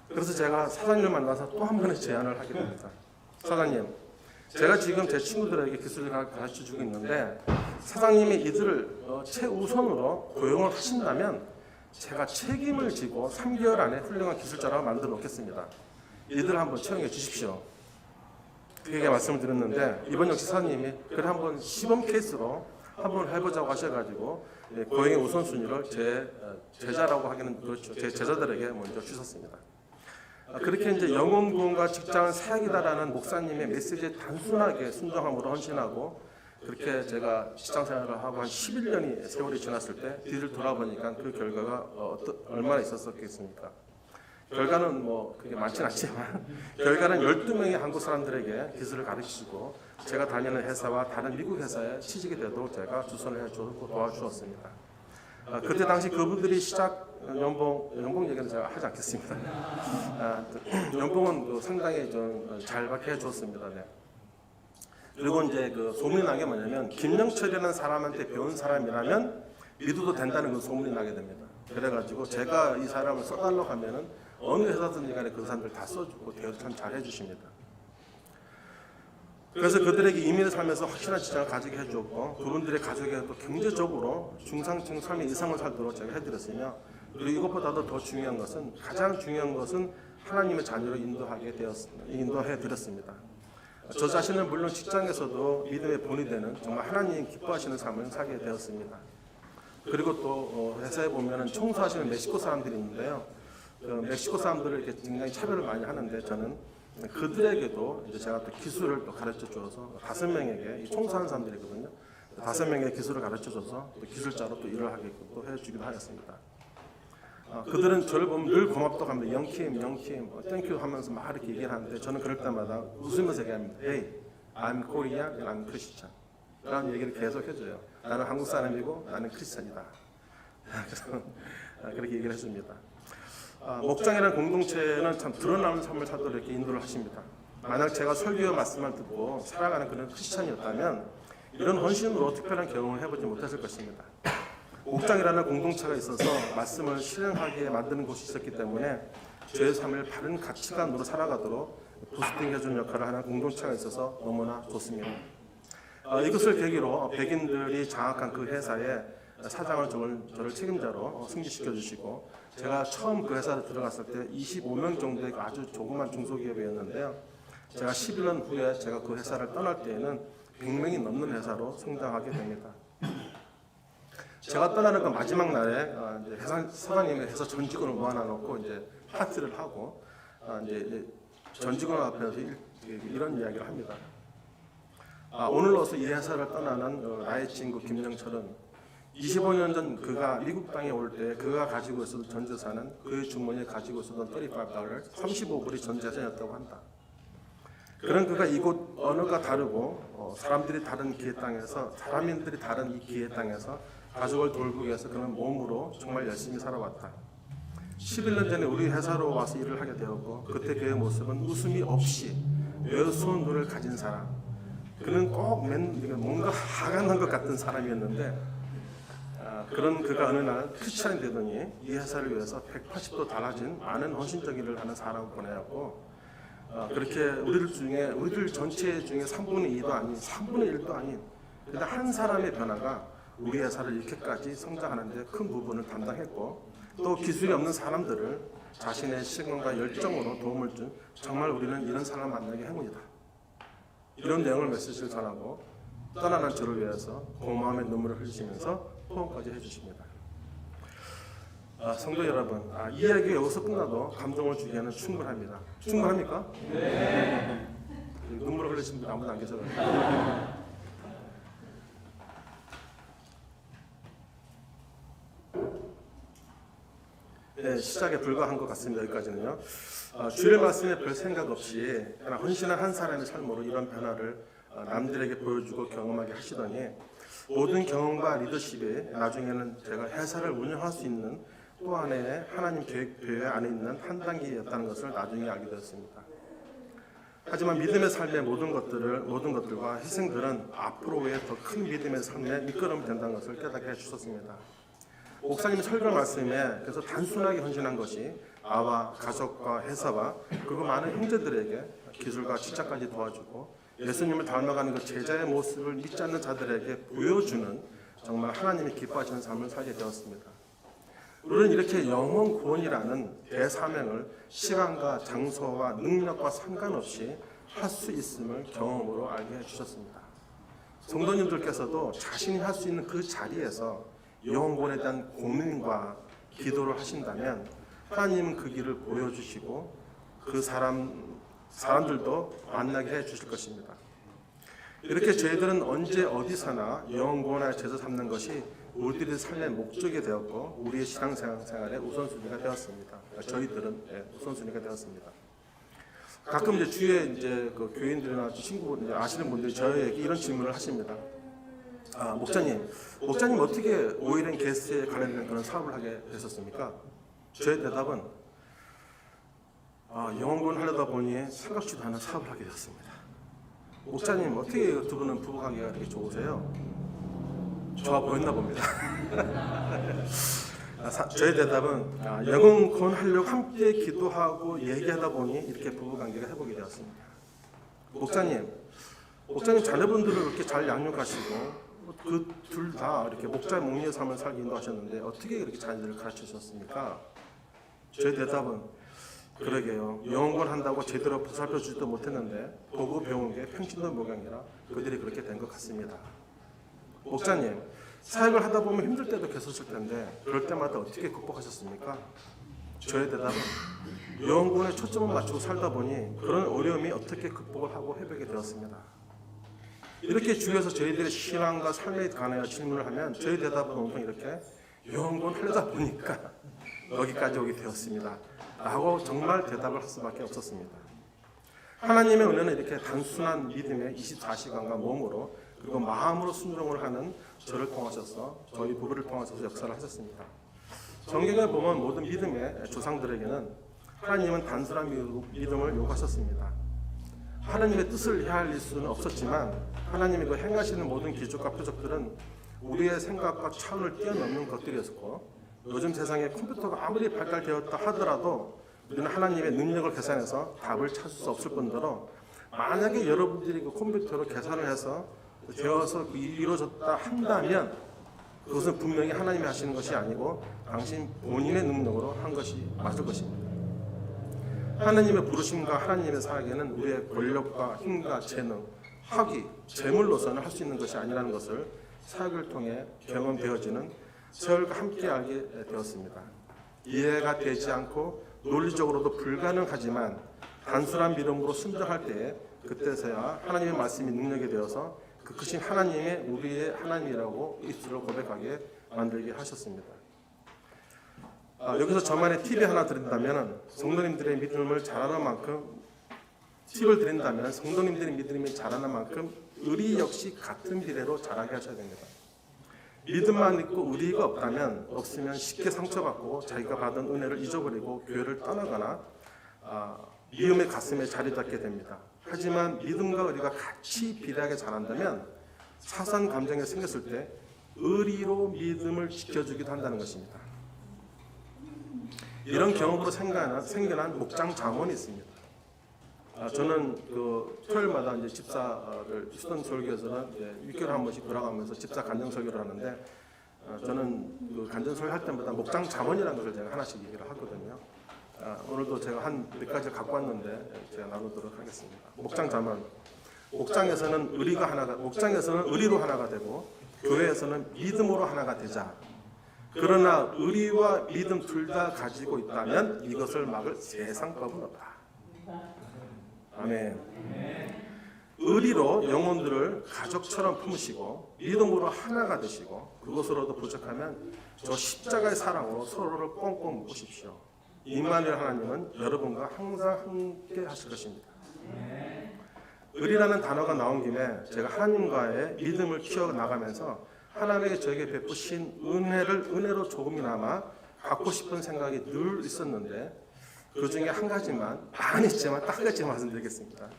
그래서 제가 사장님을 만나서 또 한 번의 제안을 하게 됩니다. 사장님, 제가 지금 제 친구들에게 기술을 가르쳐주고 있는데 사장님이 이들을 최우선으로 고용을 하신다면 제가 책임을 지고 3개월 안에 훌륭한 기술자라고 만들어 놓겠습니다. 이들을 한번 채용해 주십시오. 그렇게 말씀을 드렸는데 이번 역시 사장님이 그래 한번 시범 케이스로 한번 해보자고 하셔가지고 고용의 우선순위를 제 제자라고 하기는 그렇죠. 제 제자들에게 먼저 주셨습니다. 그렇게 이제 영혼 구원과 직장은 사역이다라는 목사님의 메시지에 단순하게 순종함으로 헌신하고 그렇게 제가 직장 생활을 하고 한 11년이 세월이 지났을 때 뒤를 돌아보니까 그 결과가 얼마나 있었겠습니까? 결과는 뭐 그게 많지는 않지만 결과는 12명의 한국 사람들에게 기술을 가르치고 제가 다니는 회사와 다른 미국 회사에 취직이 되도록 제가 주선을 해주고 도와주었습니다. 그때 당시 그분들이 시작 연봉 얘기는 제가 하지 않겠습니다. 연봉은 상당히 좀 잘 받게 해줬습니다. 네. 그리고 이제 그 소문이 난 게 뭐냐면 김영철이라는 사람한테 배운 사람이라면 믿어도 된다는 그 소문이 나게 됩니다. 그래가지고 제가 이 사람을 써달라고 하면은 어느 회사든지 간에 그 사람들 다 써주고 대우도 참 잘 해주십니다. 그래서 그들에게 이민을 살면서 확실한 직장을 가지게 해주었고 그분들의 가족에게 또 경제적으로 중상층 삶의 이상을 살도록 제가 해드렸으며 그리고 이것보다도 더 중요한 것은 가장 중요한 것은 하나님의 자녀로 인도해드렸습니다. 저 자신은 물론 직장에서도 믿음의 본이 되는 정말 하나님 기뻐하시는 삶을 살게 되었습니다. 그리고 또 회사에 보면은 청소하시는 멕시코 사람들이 있는데요. 멕시코 사람들을 이렇게 굉장히 차별을 많이 하는데 저는 그들에게도 이제 제가 또 기술을 또 가르쳐 줘서 5명에게 청소하는 사람들이거든요. 5명의 기술을 가르쳐 줘서 또 기술자로 또 일을 하게끔 또 해주기도 하였습니다. 그들은 저를 보면 늘 고맙다고 합니다. 영킴, 땡큐 하면서 막 이렇게 얘기를 하는데 저는 그럴 때마다 웃으면서 얘기합니다. Hey, I'm Korean and I'm Christian. 라는 얘기를 계속 해줘요. 나는 한국 사람이고 나는 크리스찬이다. 그래서 그렇게 얘기를 해줍니다. 목장이라는 공동체는 참 드러나는 삶을 살도록 이렇게 인도를 하십니다. 만약 제가 설교의 말씀을 듣고 살아가는 그런 크리스찬이었다면 이런 헌신으로 특별한 경험을 해보지 못했을 것입니다. 목장이라는 공동체가 있어서 말씀을 실행하게 만드는 곳이 있었기 때문에 저의 삶을 바른 가치관으로 살아가도록 부스팅해주는 역할을 하는 공동체가 있어서 너무나 좋습니다. 이것을 계기로 백인들이 장악한 그 회사에 사장을 저를 책임자로 승진시켜 주시고 제가 처음 그 회사에 들어갔을 때 25명 정도의 아주 조그만 중소기업이었는데요. 제가 11년 후에 제가 그 회사를 떠날 때에는 100명이 넘는 회사로 성장하게 됩니다. 제가 떠나는 그 마지막 날에 이제 사장님의 회사 전 직원을 모아놓고 이제 파티를 하고 이제 전 직원 앞에서 이런 이야기를 합니다. 오늘로서 이 회사를 떠나는 나의 친구 김영철은 25년 전 그가 미국 땅에 올 때 그가 가지고 있었던 전 재산은 그의 주머니에 가지고 있었던 $35, 35불이 전 재산이었다고 한다. 그런 그가 이곳 언어가 다르고 사람들이 다른 기회 땅에서 사람인들이 다른 이 기회 땅에서 가족을 돌보기 위해서 그는 몸으로 정말 열심히 살아왔다. 11년 전에 우리 회사로 와서 일을 하게 되었고 그때 그의 모습은 웃음이 없이 외로운 눈을 가진 사람. 그는 꼭 뭔가 화가 난 것 같은 사람이었는데 그런 그가 어느 날 크리스찬이 되더니 이 회사를 위해서 180도 달라진 많은 헌신적 일을 하는 사람을 보내었고, 그렇게 우리들 전체 중에 3분의 2도 아닌 3분의 1도 아닌 그냥 한 사람의 변화가 우리 회사를 이렇게까지 성장하는데 큰 부분을 담당했고, 또 기술이 없는 사람들을 자신의 시간과 열정으로 도움을 준, 정말 우리는 이런 사람을 만나기 행운이다, 이런 내용을 메시지를 전하고 떠나는 저를 위해서 고마움의 눈물을 흘리시면서 포옹까지 해주십니다. 성도 여러분, 이 이야기가 여기서 끝나도 감동을 주기에는 충분합니다. 충분합니까? 네. 눈물을 흘리신 분 아무도 안 계셔가지고. 네, 시작에 불과한 것 같습니다. 여기까지는요. 주일 말씀에 별 생각 없이 그냥 헌신한 한 사람의 삶으로 이런 변화를 남들에게 보여주고 경험하게 하시더니, 모든 경험과 리더십이 나중에는 제가 회사를 운영할 수 있는 또 하나의 하나님 계획 안에 있는 한 단계였다는 것을 나중에 알게 되었습니다. 하지만 믿음의 삶의 모든 것들과 희생들은 앞으로의 더 큰 믿음의 삶에 밑거름이 된다는 것을 깨닫게 해주셨습니다. 목사님 설교 말씀에 그래서 단순하게 헌신한 것이 아와 가족과 회사와 그리고 많은 형제들에게 기술과 직장까지 도와주고 예수님을 닮아가는 그 제자의 모습을 믿지 않는 자들에게 보여주는 정말 하나님이 기뻐하시는 삶을 살게 되었습니다. 우리는 이렇게 영혼 구원이라는 대사명을 시간과 장소와 능력과 상관없이 할 수 있음을 경험으로 알게 해주셨습니다. 성도님들께서도 자신이 할 수 있는 그 자리에서 영혼 구원에 대한 고민과 기도를 하신다면 하나님은 그 길을 보여주시고 그 사람들도 만나게 해주실 것입니다. 이렇게 저희들은 언제 어디서나 영혼 구원의 제자 삼는 것이 우리들의 삶의 목적이 되었고 우리의 신앙생활의 우선순위가 되었습니다. 저희들은 우선순위가 되었습니다. 가끔 이제 주위에 그 교인들이나 친구분 아시는 분들이 저에게 이런 질문을 하십니다. 목사님 어떻게 오일앤 게스트에 관련된 그런 사업을 하게 되셨습니까? 저의 대답은 영혼구원 하려다 보니 생각지도 않은 사업을 하게 되었습니다. 목사님 어떻게 두 분은 부부관계가 이렇게 좋으세요? 좋아 보였나 봅니다. 저의 대답은 영혼구원 하려고 함께 기도하고 얘기하다 보니 이렇게 부부관계가 회복이 되었습니다. 목사님 자녀분들을 이렇게 잘 양육하시고 그 둘 다 이렇게 목자 목리의 삶을 살기 인도하셨는데 어떻게 이렇게 자녀들을 가르치셨습니까? 저의 대답은 그러게요. 영혼구원 한다고 제대로 보살펴 주지도 못했는데 보고 배운 게 평신도 목양이라 그들이 그렇게 된 것 같습니다. 목사님 사역을 하다 보면 힘들 때도 계셨을 텐데 그럴 때마다 어떻게 극복하셨습니까? 저의 대답은 영혼구원에 초점을 맞추고 살다 보니 그런 어려움이 어떻게 극복을 하고 회복이 되었습니다. 이렇게 주위에서 저희들의 신앙과 삶에 관하여 질문을 하면 저희 대답은 보통 이렇게 영혼구원 하려다 보니까 여기까지 오게 되었습니다 라고 정말 대답을 할 수밖에 없었습니다. 하나님의 은혜는 이렇게 단순한 믿음의 24시간과 몸으로 그리고 마음으로 순종을 하는 저를 통하셔서 저희 부부를 통하셔서 역사를 하셨습니다. 성경에 보면 모든 믿음의 조상들에게는 하나님은 단순한 믿음을 요구하셨습니다. 하나님의 뜻을 헤아릴 수는 없었지만 하나님이 그 행하시는 모든 기적과 표적들은 우리의 생각과 차원을 뛰어넘는 것들이었고 요즘 세상에 컴퓨터가 아무리 발달되었다 하더라도 우리는 하나님의 능력을 계산해서 답을 찾을 수 없을 뿐더러 만약에 여러분들이 그 컴퓨터로 계산을 해서 되어서 이루어졌다 한다면 그것은 분명히 하나님이 하시는 것이 아니고 당신 본인의 능력으로 한 것이 맞을 것입니다. 하나님의 부르심과 하나님의 사역에는 우리의 권력과 힘과 재능, 학위, 재물로서는 할 수 있는 것이 아니라는 것을 사역을 통해 경험되어지는 세월과 함께 알게 되었습니다. 이해가 되지 않고 논리적으로도 불가능하지만 단순한 믿음으로 순종할 때에 그때서야 하나님의 말씀이 능력이 되어서 그 크신 하나님의 우리의 하나님이라고 입술로 고백하게 만들게 하셨습니다. 여기서 저만의 팁이 하나 드린다면 성도님들의 믿음을 잘하는 만큼 팁을 드린다면 성도님들의 믿음이 자라는 만큼 의리 역시 같은 비례로 자라게 하셔야 됩니다. 믿음만 있고 의리가 없으면 쉽게 상처받고 자기가 받은 은혜를 잊어버리고 교회를 떠나거나 미움의 가슴에 자리 잡게 됩니다. 하지만 믿음과 의리가 같이 비례하게 자란다면 사소한 감정이 생겼을 때 의리로 믿음을 지켜주기도 한다는 것입니다. 이런 경험으로 생겨난 목장 자문이 있습니다. 저는 그 토요일마다 이제 집사를 휴스턴 설교에서는 이제 6개월에 한 번씩 돌아가면서 집사 간증 설교를 하는데, 저는 그 간증 설교 할 때마다 목장 자문이라는 것을 제가 하나씩 얘기를 하거든요. 오늘도 제가 한 몇 가지를 갖고 왔는데 제가 나누도록 하겠습니다. 목장 자문. 목장에서는 의리로 하나가 되고, 교회에서는 믿음으로 하나가 되자. 그러나 의리와 믿음 둘 다 가지고 있다면 이것을 막을 세상법은 없다. 아멘. 의리로 영혼들을 가족처럼 품으시고 믿음으로 하나가 되시고, 그것으로도 부족하면 저 십자가의 사랑으로 서로를 꽁꽁 묶으십시오. 임마누엘 하나님은 여러분과 항상 함께 하실 것입니다. 의리라는 단어가 나온 김에 제가 하나님과의 믿음을 키워나가면서 하나님에게 저에게 베푸신 은혜로 조금이나마 갖고 싶은 생각이 늘 있었는데, 그 중에 한 가지만, 많이 있지만 딱 한 가지만 말씀드리겠습니다.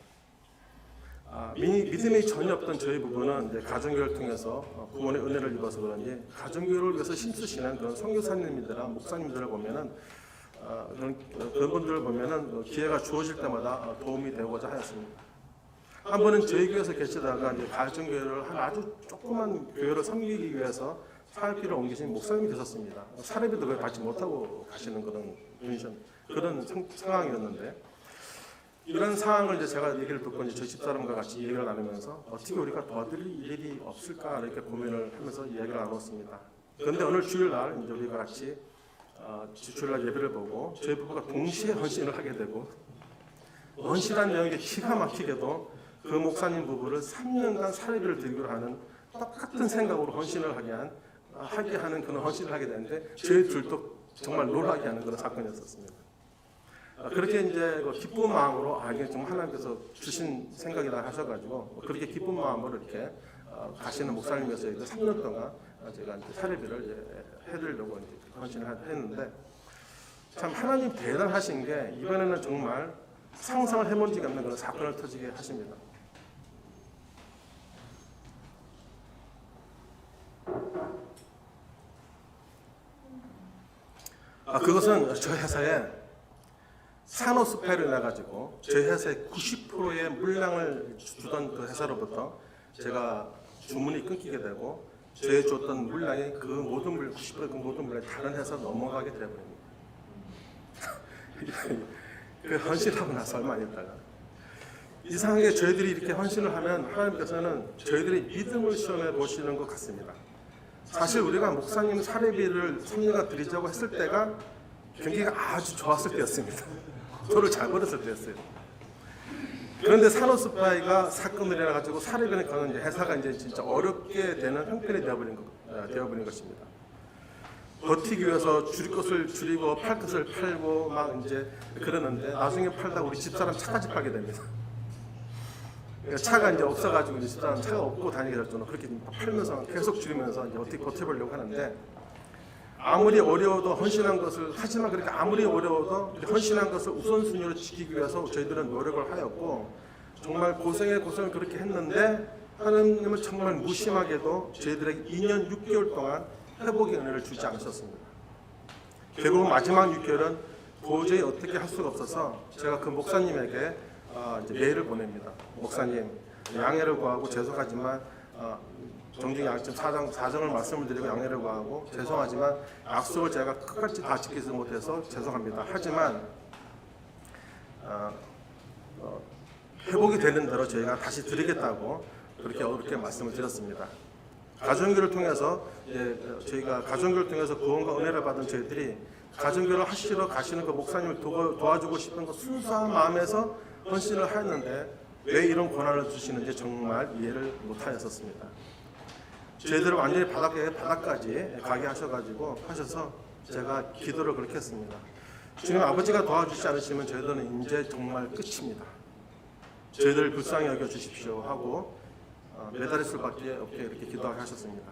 믿음이 전혀 없던 저희 부부는 이제 가정교회를 통해서 구원의 은혜를 입어서 그런지 가정교회를 위해서 힘쓰시는 그런 선교사님들이나 목사님들을 보면은 그런 분들을 보면은 기회가 주어질 때마다 도움이 되고자 하였습니다. 한 번은 저희 교회에서 계시다가 이제 가정교회를 한 아주 조그만 교회를 섬기기 위해서 사업비를 옮기신 목사님이 계셨습니다. 사례비도 거의 받지 못하고 가시는 그런 상황이었는데, 이런 상황을 이제 제가 얘기를 듣고 이제 저희 집사람과 같이 얘기를 나누면서 어떻게 우리가 도와드릴 일이 없을까 이렇게 고민을 하면서 이야기를 나눴습니다. 그런데 오늘 주일날 이제 우리가 같이 주일날 예배를 보고 저희 부부가 동시에 헌신을 하게 되고, 헌신한 내용이 기가 막히게도 그 목사님 부부를 3년간 사례비를 드리기로 하는 똑같은 생각으로 헌신을 하게 하는 그런 헌신을 하게 되는데, 저희 둘도 정말 놀라게 하는 그런 사건이었습니다. 그렇게 이제 기쁜 마음으로 이게 좀 하나님께서 주신 생각이다 하셔가지고 그렇게 기쁜 마음으로 이렇게 가시는 목사님께서 3년 동안 제가 이제 사례비를 해드리려고 이제 헌신을 했는데, 참 하나님 대단하신 게 이번에는 정말 상상을 해본 적이 없는 그런 사건을 터지게 하십니다. 그것은 저희 회사에 산호스파이를 내가지고 저희 회사의 90%의 물량을 주던 그 회사로부터 제가 주문이 끊기게 되고, 저희 줬던 물량이 그 모든 물량, 90%의 그 모든 물량이 다른 회사로 넘어가게 되어버립니다. 그 헌신하고 나서 얼마 안 있다가 이상하게 저희들이 이렇게 헌신을 하면 하나님께서는 저희들이 믿음을 시험해 보시는 것 같습니다. 사실 우리가 목사님 사례비를 3년간 드리자고 했을 때가 경기가 아주 좋았을 때였습니다. 돈을 잘 벌었을 때였어요. 그런데 산호스파이가 사건을 일어나가지고 사례비를 거는 회사가 이제 진짜 어렵게 되는 형편이 되어버린 것입니다. 버티기 위해서 줄일 것을 줄이고 팔 것을 팔고 막 이제 그러는데, 나중에 팔다가 우리 집사람 차까지 팔게 됩니다. 차가 이제 없어가지고 이제 집사람 차가 없고 다니게 될 정도로 그렇게 팔면서 계속 줄이면서 이제 어떻게 버텨보려고 하는데, 아무리 어려워도 헌신한 것을 하지만 그렇게 아무리 어려워도 헌신한 것을 우선순위로 지키기 위해서 저희들은 노력을 하였고, 정말 고생을 그렇게 했는데 하나님은 정말 무심하게도 저희들에게 2년 6개월 동안 회복의 은혜를 주지 않으셨습니다. 결국 마지막 6개월은 도저히 어떻게 할 수가 없어서 제가 그 목사님에게 이제 메일을 보냅니다. 목사님, 양해를 구하고 죄송하지만 정중히 사정을 말씀을 드리고 양해를 구하고 죄송하지만 약속을 제가 끝까지 다 지키지 못해서 죄송합니다. 하지만 회복이 되는 대로 저희가 다시 드리겠다고 그렇게 말씀을 드렸습니다. 가정교를 통해서 저희가 가정교를 통해서 구원과 은혜를 받은 저희들이 가정교를 하시러 가시는 그 목사님을 도와주고 싶은 그 순수한 마음에서 헌신을 하였는데 왜 이런 고난을 주시는지 정말 이해를 못하였었습니다. 저희들을 완전히 바닥까지 가게 하셔서 제가 기도를 그렇게 했습니다. 주님 아버지가 도와주시지 않으시면 저희들은 이제 정말 끝입니다. 저희들을 불쌍히 여겨 주십시오 하고 매달릴 수밖에 없게 이렇게 기도하게 하셨습니다.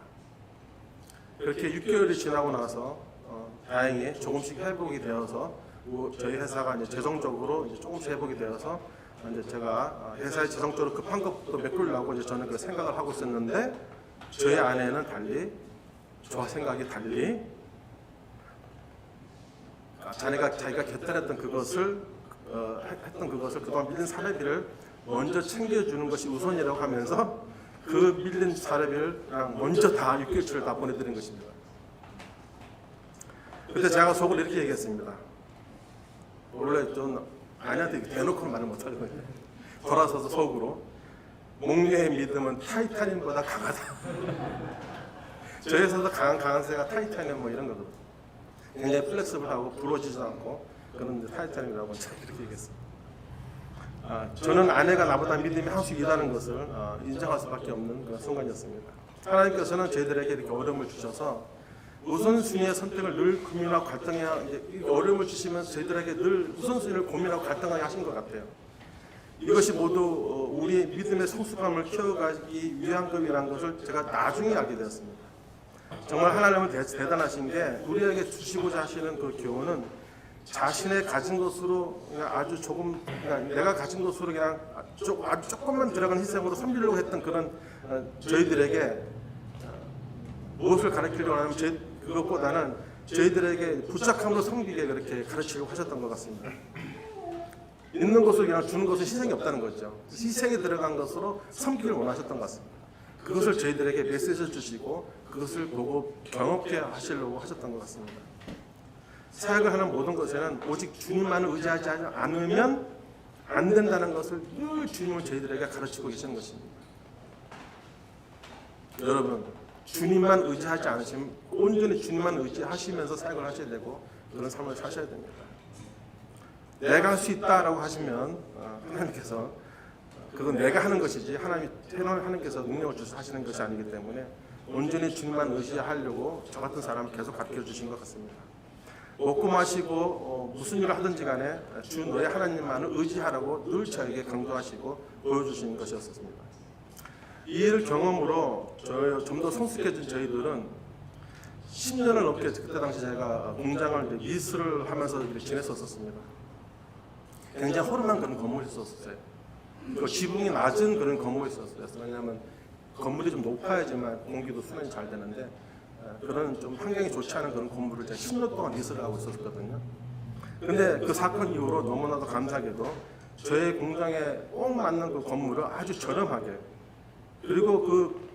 그렇게 6개월이 지나고 나서 다행히 조금씩 회복이 되어서 저희 회사가 이제 재정적으로 이제 조금씩 회복이 되어서 이제 제가 회사에 재정적으로 급한 것부터 메꾸려고 이제 저는 그 생각을 하고 있었는데, 저희 아내는 달리 저와 생각이 달리 자기가 결단했던 그것을 했던 그것을 그동안 밀린 사례비를 먼저 챙겨주는 것이 우선이라고 하면서 그 밀린 사례비를 그냥 먼저 다 6개월치를 다 보내드린 것입니다. 그때 제가 속으로 이렇게 얘기했습니다. 원래 좀 아내한테 대놓고는 말을 못하거든요. 돌아서서 속으로 목녀의 믿음은 타이타늄보다 강하다. 저 회사도 강한 새가 타이타늄 뭐 이런 거거든요. 굉장히 플렉스블하고 부러지지도 않고 그런 타이타늄이라고 제가 이렇게 얘기했습니다. 저는 아내가 나보다 믿음이 한 수 있다는 것을 인정할 수밖에 없는 그런 순간이었습니다. 하나님께서는 저희들에게 이렇게 어려움을 주셔서 우선순위의 선택을 늘 고민하고 갈등해야 어려움을 주시면서 저희들에게 늘 우선순위를 고민하고 갈등하게 하신 것 같아요. 이것이 모두 우리 믿음의 성숙함을 키워가기 위한 것이라는 것을 제가 나중에 알게 되었습니다. 정말 하나님은 대단하신 게 우리에게 주시고자 하시는 그 교훈은 자신의 가진 것으로 그냥 아주 조금 그냥 내가 가진 것으로 그냥 아주 조금만 들어간 희생으로 섬기려고 했던 그런 저희들에게 무엇을 가르치려고 하면 그것보다는 저희들에게 부착함으로 섬기게 그렇게 가르치려고 하셨던 것 같습니다. 있는 것을 그냥 주는 것은 희생이 없다는 거죠. 희생이 들어간 것으로 섬기를 원하셨던 것 같습니다. 그것을 저희들에게 메시지를 주시고 그것을 보고 경험케 하시려고 하셨던 것 같습니다. 사역을 하는 모든 것에는 오직 주님만을 의지하지 않으면 안 된다는 것을 늘 주님은 저희들에게 가르치고 계시는 것입니다. 여러분, 주님만 의지하지 않으시면 온전히 주님만 의지하시면서 사역을 하셔야 되고 그런 삶을 사셔야 됩니다. 내가 할 수 있다라고 하시면 하나님께서 그건 내가 하는 것이지 하나님께서 능력을 주셔서 하시는 것이 아니기 때문에 온전히 주님만 의지하려고 저 같은 사람을 계속 가르쳐 주신 것 같습니다. 먹고 마시고 무슨 일을 하든지 간에 주 너의 하나님만을 의지하라고 늘 저에게 강조하시고 보여주신 것이었습니다. 이 일을 경험으로 좀 더 성숙해진 저희들은 10년을 넘게 그때 당시 제가 공장을 리스를 하면서 지냈었습니다. 굉장히 허름한 그런 건물이 있었어요. 그 지붕이 낮은 그런 건물이 있었어요. 왜냐하면 건물이 좀 높아야지만 공기도 순환이 잘 되는데 그런 좀 환경이 좋지 않은 그런 건물을 제가 10년 동안 리스를 하고 있었거든요. 근데 그 사건 이후로 너무나도 감사하게도 저의 공장에 꼭 맞는 그 건물을 아주 저렴하게 그리고 그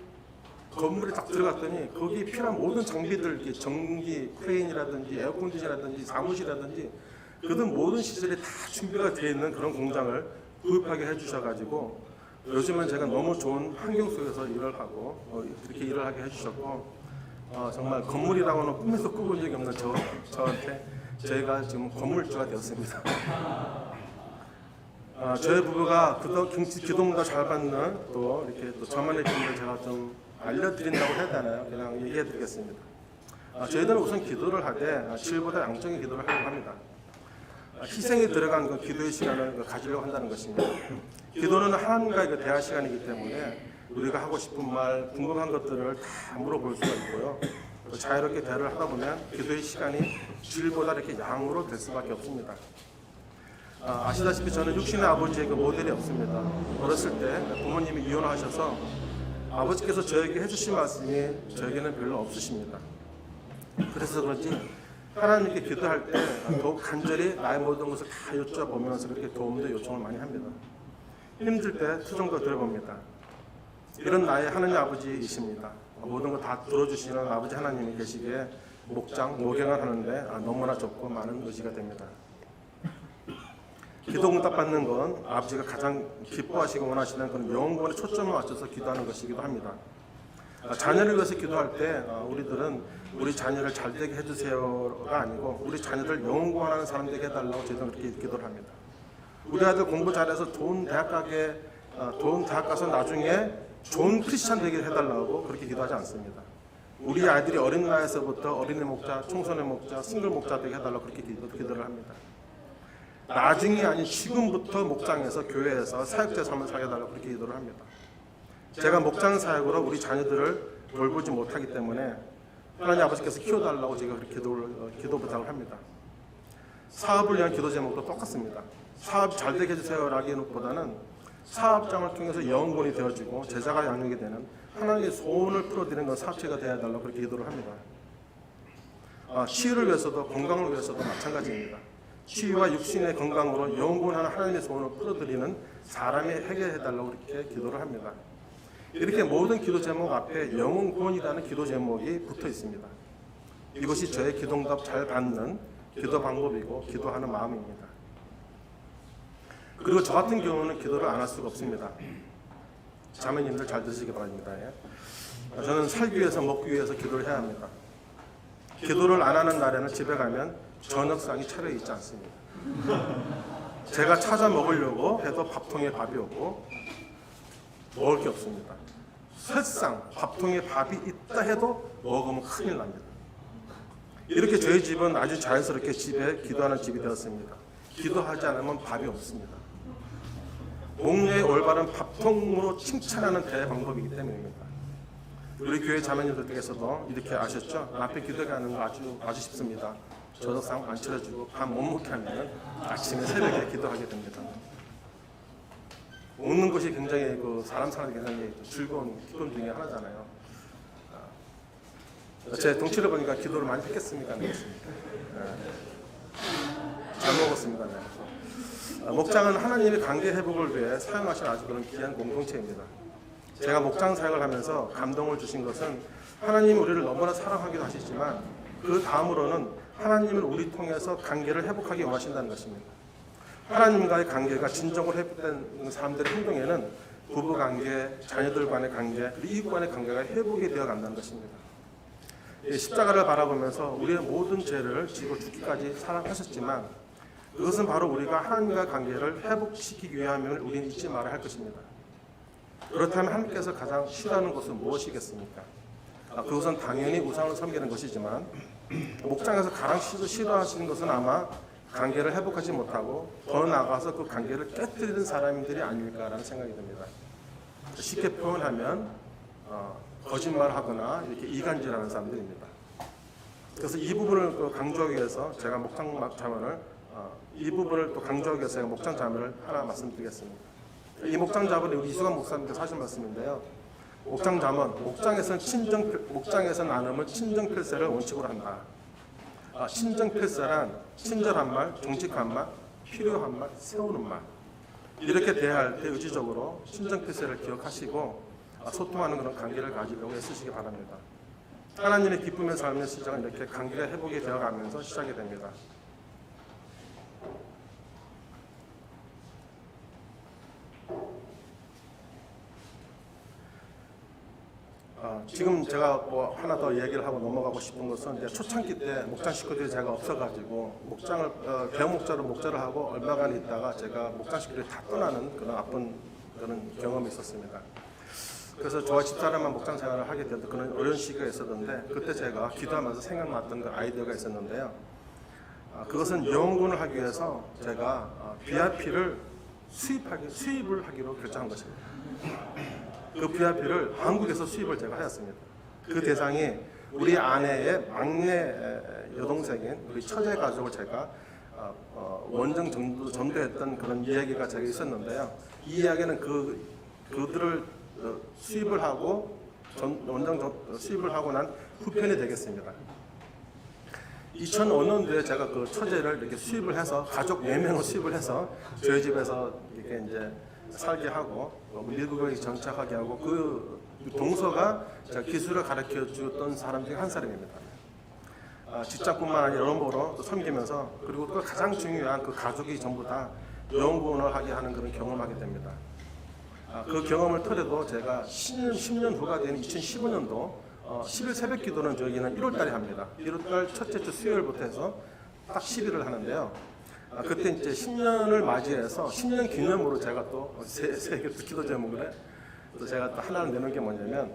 건물에 딱 들어갔더니 거기에 필요한 모든 장비들 전기 크레인이라든지 에어컨디션이라든지 사무실이라든지 그런 모든 시설이 다 준비가 되어 있는 그런 공장을 구입하게 해주셔가지고 요즘은 제가 너무 좋은 환경 속에서 일을 하고 이렇게 일을 하게 해주셨고 정말 건물이라고는 꿈에서 꾸본 적이 없는 저한테 저희가 지금 건물주가 되었습니다. 저희 부부가 기도보다 잘 받는 또 이렇게 또 저만의 비밀을 제가 좀 알려드린다고 해야 되나요? 그냥 얘기해드리겠습니다. 저희들은 우선 기도를 하되 질보다 양적인 기도를 하려고 합니다. 희생이 들어간 그 기도의 시간을 가지려고 한다는 것입니다. 기도는 하나님과의 대화 시간이기 때문에 우리가 하고 싶은 말, 궁금한 것들을 다 물어볼 수가 있고요. 자유롭게 대화를 하다 보면 기도의 시간이 질보다 이렇게 양으로 될 수밖에 없습니다. 아시다시피 저는 육신의 아버지의 그 모델이 없습니다. 어렸을 때 부모님이 이혼하셔서 아버지께서 저에게 해주신 말씀이 저에게는 별로 없으십니다. 그래서 그런지 하나님께 기도할 때 더욱 간절히 나의 모든 것을 다 여쭤보면서 그렇게 도움도 요청을 많이 합니다. 힘들 때 투정도 들어봅니다. 이런 나의 하나님 아버지이십니다. 모든 거 다 들어주시는 아버지 하나님이 계시기에 목양을 하는데 너무나 좋고 많은 의지가 됩니다. 기도 응답 받는 건 아버지가 가장 기뻐하시고 원하시는 그런 영혼에 초점을 맞춰서 기도하는 것이기도 합니다. 자녀를 위해서 기도할 때 우리들은 우리 자녀를 잘 되게 해주세요가 아니고 우리 자녀들 영혼 구원하는 사람 되게 해달라고 저희들은 그렇게 기도를 합니다. 우리 아들 공부 잘해서 좋은 대학 가서 나중에 좋은 크리스찬 되게 해달라고 그렇게 기도하지 않습니다. 우리 아이들이 어린 나이에서부터 어린애 목자, 청소년 목자, 싱글 목자 되게 해달라고 그렇게 기도를 합니다. 나중이 아닌 지금부터 목장에서 교회에서 사역자 삶을 살려달라고 그렇게 기도를 합니다. 제가 목장 사역으로 우리 자녀들을 돌보지 못하기 때문에 하나님 아버지께서 키워달라고 제가 그렇게 기도 부탁을 합니다. 사업을 위한 기도 제목도 똑같습니다. 사업 잘 되게 해주세요라기보다는 사업장을 통해서 영혼이 되어지고 제자가 양육이 되는 하나님의 소원을 풀어드리는 건 사체가 되어야 달라고 그렇게 기도를 합니다. 치유를 위해서도 건강을 위해서도 마찬가지입니다. 치유와 육신의 건강으로 영원한 하나님의 소원을 풀어드리는 사람이 해결해달라고 이렇게 기도를 합니다. 이렇게 모든 기도 제목 앞에 영혼 구원이라는 기도 제목이 붙어 있습니다. 이것이 저의 기도응답 잘 받는 기도 방법이고 기도하는 마음입니다. 그리고 저 같은 경우는 기도를 안 할 수가 없습니다. 자매님들 잘 들으시기 바랍니다. 저는 살기 위해서 먹기 위해서 기도를 해야 합니다. 기도를 안 하는 날에는 집에 가면 저녁상이 차려 있지 않습니다. 제가 찾아 먹으려고 해도 밥통에 밥이 없고 먹을 게 없습니다. 설상 밥통에 밥이 있다 해도 먹으면 큰일 납니다. 이렇게 저희 집은 아주 자연스럽게 집에 기도하는 집이 되었습니다. 기도하지 않으면 밥이 없습니다. 목례의 올바른 밥통으로 칭찬하는 대방법이기 때문입니다. 우리 교회 자매님들께서도 이렇게 아셨죠? 앞에 기도하는 거 아주 쉽습니다. 저녁상 안 차려주고 밥 못 먹게 하면 아침에 새벽에 기도하게 됩니다. 먹는 것이 굉장히 사람 사는 굉장히 즐거운 기도 중에 하나잖아요. 제 덩치를 보니까 기도를 많이 했겠습니까? 안 했습니까? 잘 먹었습니다. 네. 목장은 하나님의 관계 회복을 위해 사용하신 아주 그런 귀한 공동체입니다. 제가 목장 사역을 하면서 감동을 주신 것은 하나님이 우리를 너무나 사랑하기도 하시지만 그 다음으로는 하나님을 우리 통해서 관계를 회복하기 원하신다는 것입니다. 하나님과의 관계가 진정으로 회복된 사람들의 행동에는 부부관계, 자녀들 간의 관계, 이웃 간의 관계가 회복이 되어 간다는 것입니다. 십자가를 바라보면서 우리의 모든 죄를 지고 죽기까지 사랑하셨지만 그것은 바로 우리가 하나님과의 관계를 회복시키기 위함을 우리는 잊지 말아야 할 것입니다. 그렇다면 하나님께서 가장 싫어하는 것은 무엇이겠습니까? 그것은 당연히 우상을 섬기는 것이지만 목장에서 가장 싫어하시는 것은 아마 관계를 회복하지 못하고 더 나아가서 그 관계를 깨뜨리는 사람들이 아닐까라는 생각이 듭니다. 쉽게 표현하면 거짓말하거나 이렇게 이간질하는 사람들입니다. 그래서 이 부분을 강조하기 위해서 제가 목장 자문을 이 부분을 또 강조하기 위해서 제가 목장 자문을 하나 말씀드리겠습니다. 이 목장 자문이 우리 이수관 목사님께서 하신 말씀인데요. 목장 자문, 목장에서 나눔을 친정필세를 원칙으로 한다. 친정필세란 친절한 말, 정직한 말, 필요한 말, 세우는 말 이렇게 대할 때 의지적으로 친정필세를 기억하시고 소통하는 그런 관계를 가지려고 애쓰시기 바랍니다. 하나님의 기쁨의 삶의 시작은 이렇게 관계가 회복이 되어가면서 시작이 됩니다. 지금 제가 하나 더 얘기를 하고 넘어가고 싶은 것은 이제 초창기 때 목장 식구들이 제가 없어가지고 목장을 대목자로 목자를 하고 얼마간 있다가 제가 목장 식구들이 다 떠나는 그런 아픈 그런 경험이 있었습니다. 그래서 저와 집사람만 목장 생활을 하게 되던 그런 어려운 시기가 있었는데 그때 제가 기도하면서 생각났던 그 아이디어가 있었는데요. 그것은 영혼을 하기 위해서 제가 BRP를 수입을 하기로 결정한 것입니다. 그 BRP를 한국에서 수입을 제가 하였습니다. 그 대상이 우리 아내의 막내 여동생인 우리 처제 가족을 제가 원정 전도했던 그런 이야기가 제가 있었는데요. 이 이야기는 그들을 수입을 하고 원정 수입을 하고 난 후편이 되겠습니다. 2005년도에 제가 그 처제를 이렇게 수입을 해서 가족 4명을 수입을 해서 저희 집에서 이렇게 이제 살게 하고 미국에 정착하게 하고 그 동서가 제가 기술을 가르쳐 주었던 사람 중에 한 사람입니다. 직장뿐만 아니라 여러모로 또 섬기면서 그리고 또 가장 중요한 그 가족이 전부 다 영구원을 하게 하는 그런 경험을 하게 됩니다. 그 경험을 토대로 제가 10년 후가 된 2015년도 10일 새벽 기도는 저희는 1월달에 합니다. 1월달 첫째 주 수요일부터 해서 딱 10일을 하는데요. 그때 이제 10년을 맞이해서 10년 기념으로 제가 또 세 기도 제목을 또 제가 또 하나를 내놓은 게 뭐냐면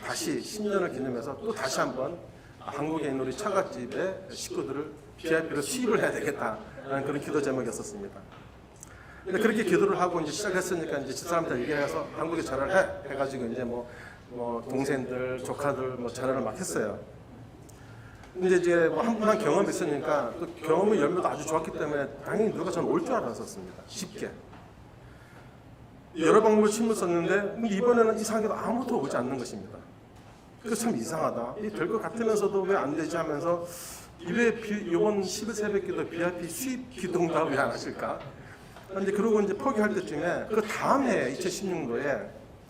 다시 10년을 기념해서 또 다시 한번 한국에 있는 우리 처갓집의 식구들을 BRP를 수입을 해야 되겠다라는 그런 기도 제목이었었습니다. 근데 그렇게 기도를 하고 이제 시작했으니까 이제 집사람들 얘기해서 한국에 전화를 해가지고 이제 뭐 동생들, 조카들 전화를 막 했어요. 근데 이제 한 번 한 경험이 있으니까 또 경험의 열매도 아주 좋았기 때문에 당연히 누가 저는 올 줄 알았었습니다. 쉽게. 여러 방법을 침을 썼는데 이번에는 이상하게도 아무도 오지 않는 것입니다. 그래서 참 이상하다. 이 될 것 같으면서도 왜 안 되지 하면서 왜 이번 11새벽기도 VIP 수입 기도가 왜 안 하실까? 이제 그러고 이제 포기할 때쯤에 그 다음 해 2016년도에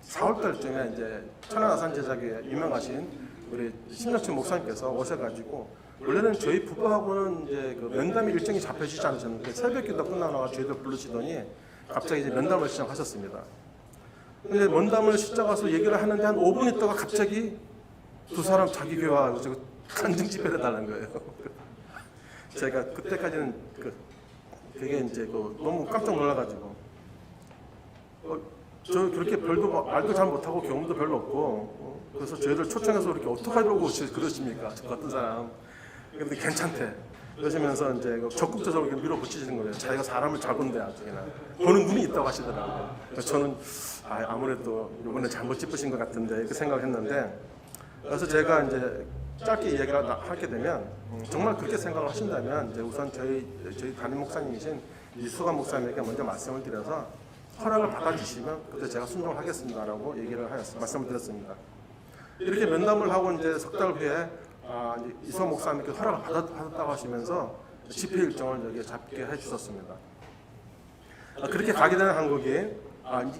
4월달쯤에 이제 천안아산 제작에 유명하신 우리 신혁춘 목사님께서 오셔가지고 원래는 저희 부부하고는 이제 그 면담 일정이 잡혀지지 않으셨는데 새벽기도 끝나고 저희들 부르시더니 갑자기 이제 면담을 시작하셨습니다. 근데 면담을 시작해서 얘기를 하는데 한 5분 있다가 갑자기 두 사람 자기 교회 와서 간증 집회를 해달라는 거예요. 제가 그때까지는 그게 이제 너무 깜짝 놀라가지고 저 그렇게 별도 말도 잘 못하고 경험도 별로 없고 그래서 저희들 초청해서 이렇게 어떻게 하려고 그러십니까? 저 같은 사람. 근데 괜찮대. 그러시면서 이제 적극적으로 이렇게 밀어붙이시는 거예요. 자기가 사람을 잘 본대 아주 그냥 보는 눈이 있다고 하시더라고요. 그래서 저는 아무래도 이번에 잘못 짚으신 것 같은데 이렇게 생각했는데 그래서 제가 이제 짧게 이야기를 하게 되면 정말 그렇게 생각을 하신다면 이제 우선 저희 담임 목사님이신 이수감 목사님에게 먼저 말씀을 드려서 허락을 받아주시면 그때 제가 순종을 하겠습니다라고 얘기를 말씀을 드렸습니다. 이렇게 면담을 하고 이제 석 달 후에 이수감 목사님께 허락을 받았다고 하시면서 집회 일정을 여기에 잡게 해주셨습니다. 그렇게 가게 되는 한국이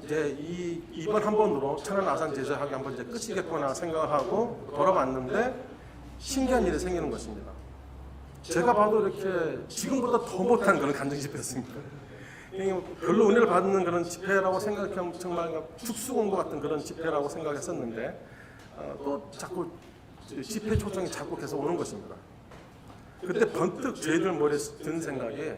이제 이번 한 번으로 천안아산 제자학이 한번 이제 끝이겠구나 생각을 하고 돌아봤는데 신기한 일이 생기는 것입니다. 제가 봐도 이렇게 지금보다 더 못한 그런 간증 집회였습니다. 별로 은혜를 받는 그런 집회라고 생각하면 정말 축수공고 같은 그런 집회라고 생각했었는데 또 자꾸 집회 초청이 자꾸 계속 오는 것입니다. 그때 번뜩 저희들 머리에 든 생각이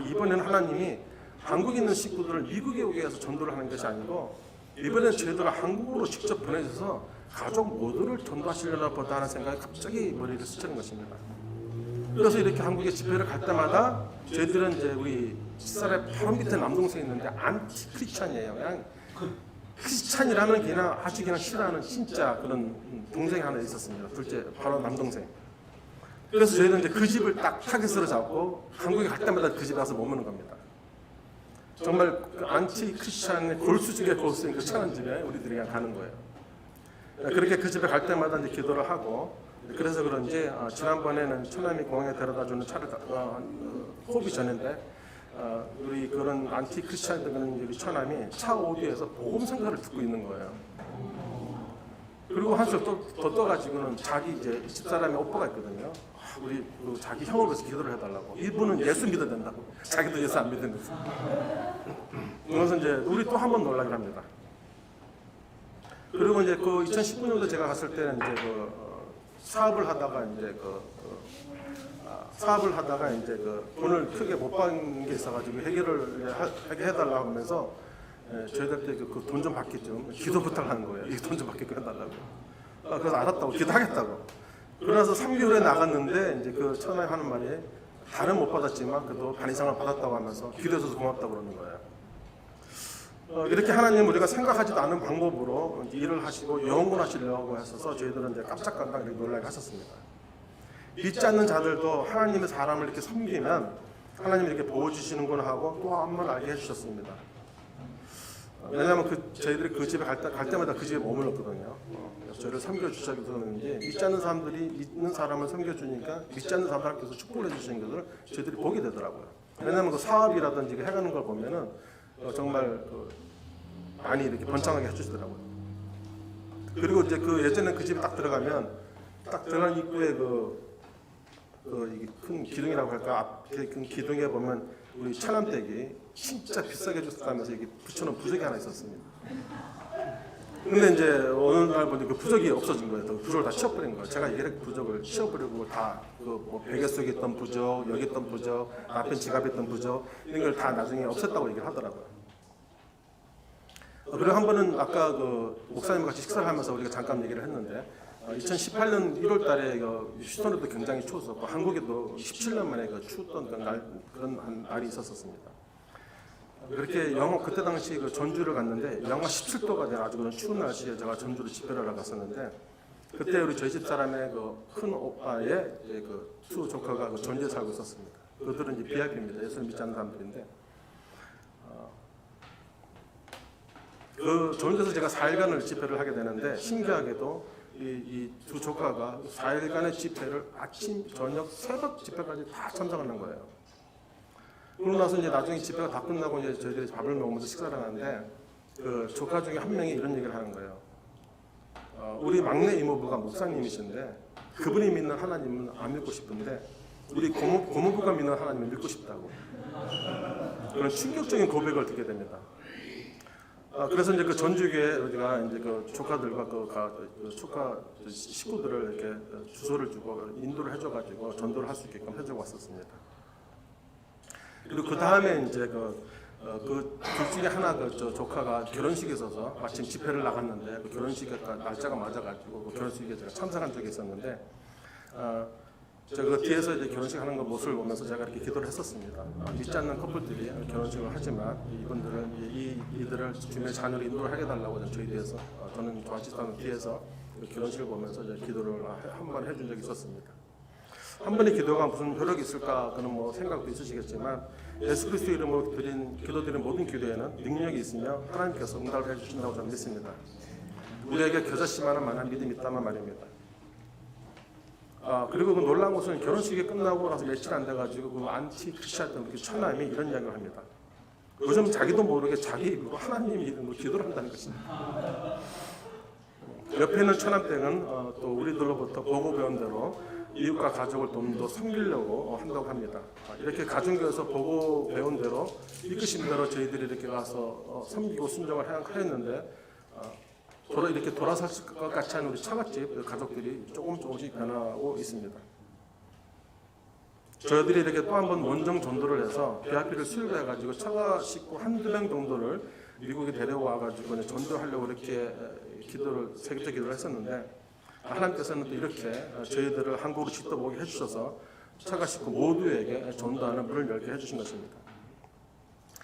이번에는 하나님이 한국에 있는 식구들을 미국에 오게 해서 전도를 하는 것이 아니고 이번엔 저희들을 한국으로 직접 보내셔서 가족 모두를 전도하시려나 보다 하는 생각이 갑자기 머리에 스치는 것입니다. 그래서 이렇게 한국에 집회를 갈 때마다 저희들은 이제 우리 집사람의 바로 밑에 남동생이 있는데 안티 크리스찬이에요. 그냥 크리스찬이라면 그냥 아주 그냥 싫어하는 진짜 그런 동생이 하나 있었습니다. 둘째 바로 남동생. 그래서 저희는 이제 그 집을 딱 타겟으로 잡고 한국에 갈 때마다 그 집에 가서 머무는 겁니다. 정말 그 안티 크리스찬의 골수 중에 골수인 그 천안 집에 우리들이 그냥 가는 거예요. 그렇게 그 집에 갈 때마다 이제 기도를 하고 그래서 그런지 지난번에는 처남이 공항에 데려다주는 차를 호흡이 전인데 우리 그런 안티 크리스찬들은 우리 처남이 차 오디오에서 복음 성가를 듣고 있는 거예요. 그리고 한술 더 떠가지고는 자기 이제 집사람의 오빠가 있거든요. 우리 자기 형을 위해서 기도를 해달라고. 이분은 예수 믿어야 된다고. 자기도 예수 안 믿는 거죠. 그래서 이제 우리 또 한 번 놀라게 합니다. 그리고 이제 그 2019년도 제가 갔을 때는 이제 사업을 하다가 이제 돈을 크게 못 받은 게 있어가지고 해결을 해달라고 하면서 저희들 때 그 돈 좀 받기 좀 기도 부탁하는 거예요. 이 돈 좀 받게 해달라고. 그래서 알았다고 기도하겠다고. 그래서 3개월에 나갔는데 이제 그 천하에 하는 말이 다른 못 받았지만 그래도 반 이상을 받았다고 하면서 기도해줘서 고맙다고 그러는 거예요. 이렇게 하나님 우리가 생각하지도 않은 방법으로 일을 하시고 영원하시려고 하셔서 저희들은 이제 깜짝깜짝 이렇게 놀라게 하셨습니다. 믿지 않는 자들도 하나님의 사람을 이렇게 섬기면 하나님이 이렇게 보호주시는구나 하고 또 한 번 알게 해주셨습니다. 왜냐하면 저희들이 그 집에 갈 때마다 그 집에 머물렀거든요. 저희를 섬겨주셔서 그러는지 믿지 않는 사람들이 믿는 사람을 섬겨주니까 믿지 않는 사람들께서 축복을 해주시는 것을 저희들이 보게 되더라고요. 왜냐하면 그 사업이라든지 해가는 걸 보면은 정말 많이 이렇게 번창하게 해주시더라고요. 그리고 이제 예전에 그 집에 딱 들어가면 딱 들어간 입구에 큰 기둥이라고 할까 앞에 큰 기둥에 보면 우리 천암댁이 진짜 비싸게 줬다면서 이게 붙여놓은 부적이 하나 있었습니다. 근데 이제 어느 날 보니 그 부적이 없어진 거예요. 그 부적을 다 치워버린 거예요. 제가 이렇게 부적을 치워버리고 다 뭐 베개 속에 있던 부적, 여기 있던 부적, 남편 지갑에 있던 부적 이런 걸 다 나중에 없앴다고 얘기를 하더라고요. 그리고 한 번은 아까 목사님 같이 식사를 하면서 우리가 잠깐 얘기를 했는데 2018년 1월달에 휴스턴에도 굉장히 추웠었고 한국에도 17년 만에 추웠던 그런 날이 있었습니다. 그렇게 그때 당시 전주를 갔는데 영하 17도가 된 아주 그런 추운 날씨에 제가 전주로 집회를 나갔었는데 그때 우리 저희 집 사람의 큰 오빠의 두 조카가 전주에 살고 있었습니다. 그들은 이제 BIP입니다. 예수를 믿지 않는 사람들인데 그 존재에서 제가 4일간을 집회를 하게 되는데 신기하게도 이 두 조카가 4일간의 집회를 아침, 저녁, 새벽 집회까지 다 참석하는 거예요. 그러고 나서 이제 나중에 집회가 다 끝나고 이제 저희들이 밥을 먹으면서 식사를 하는데 그 조카 중에 한 명이 이런 얘기를 하는 거예요. 우리 막내 이모부가 목사님이신데 그분이 믿는 하나님은 안 믿고 싶은데 우리 고모부가 믿는 하나님을 믿고 싶다고. 그런 충격적인 고백을 듣게 됩니다. 그래서 이제 그 전주교회 우리가 이제 그 조카들과 그 조카 식구들을 이렇게 주소를 주고 인도를 해줘가지고 전도를 할 수 있게끔 해주고 왔었습니다. 그리고 그 다음에 이제 그 둘 중에 하나 저 조카가 결혼식에 있어서 마침 집회를 나갔는데 그 결혼식 날짜가 맞아가지고 그 결혼식에 제가 참석한 적이 있었는데 제가 그 뒤에서 이제 결혼식 하는 거 모습을 보면서 제가 이렇게 기도를 했었습니다. 믿지 않는 커플들이 결혼식을 하지만 이들을 주님의 자녀를 인도를 하게 달라고 저희 뒤에서 저는 좋아하지도 않은 뒤에서 그 결혼식을 보면서 이제 기도를 한 번 해준 적이 있었습니다. 한 번의 기도가 무슨 효력이 있을까 그는 뭐 생각도 있으시겠지만 예수 그리스도 이름으로 기도드린 모든 기도에는 능력이 있으며 하나님께서 응답을 해주신다고 저는 믿습니다. 우리에게 겨자씨만한 만한 믿음이 있다만 말입니다. 그리고 그 놀라운 것은 결혼식이 끝나고 나서 며칠 안 돼가지고 그 안티 크리스찬 그 처남이 이런 이야기를 합니다. 요즘 자기도 모르게 자기 입으로 하나님 이름으로 기도를 한다는 것입니다. 옆에 있는 처남댁은 또 우리들로부터 보고 배운 대로 이웃과 가족을 좀 더 섬기려고 한다고 합니다. 이렇게 가정교회에서 보고 배운 대로 이끄신 대로 저희들이 이렇게 가서 섬기고 순종을 하였는데 이렇게 돌아설 것 같지 않은 우리 처갓집 가족들이 조금씩 변하고 있습니다. 저희들이 이렇게 또 한 번 원정 전도를 해서 BRP를 수립해가지고 처가 식구 한두 명 정도를 미국에 데려와가지고 전도하려고 이렇게 세계적 기도를 했었는데 하나님께서는 또 이렇게 저희들을 한국으로 지도보게 해주셔서 처가 식구 모두에게 전도하는 문을 열게 해주신 것입니다.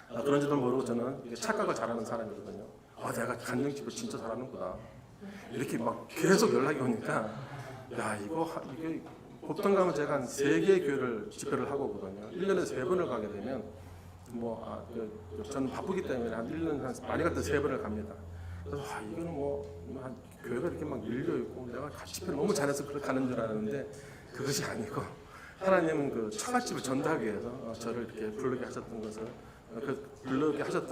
그런지도 모르고 저는 착각을 잘하는 사람이거든요. 내가 간증집을 진짜 잘하는구나. 이렇게 막 계속 연락이 오니까 이게 보통 가면 제가 한 3개의 교회를 집회를 하고 오거든요. 1년에 3번을 가게 되면 저는 바쁘기 때문에 한 1년에 많이 갈 때 3번을 갑니다. 그래서 이거는 한 교회가 이렇게 막 밀려 있고 내가 집회를 너무 잘해서 그렇게 가는 줄 알았는데 그것이 아니고 하나님은 그 처갓집을 전도하기 위해서 저를 이렇게 부르게 하셨던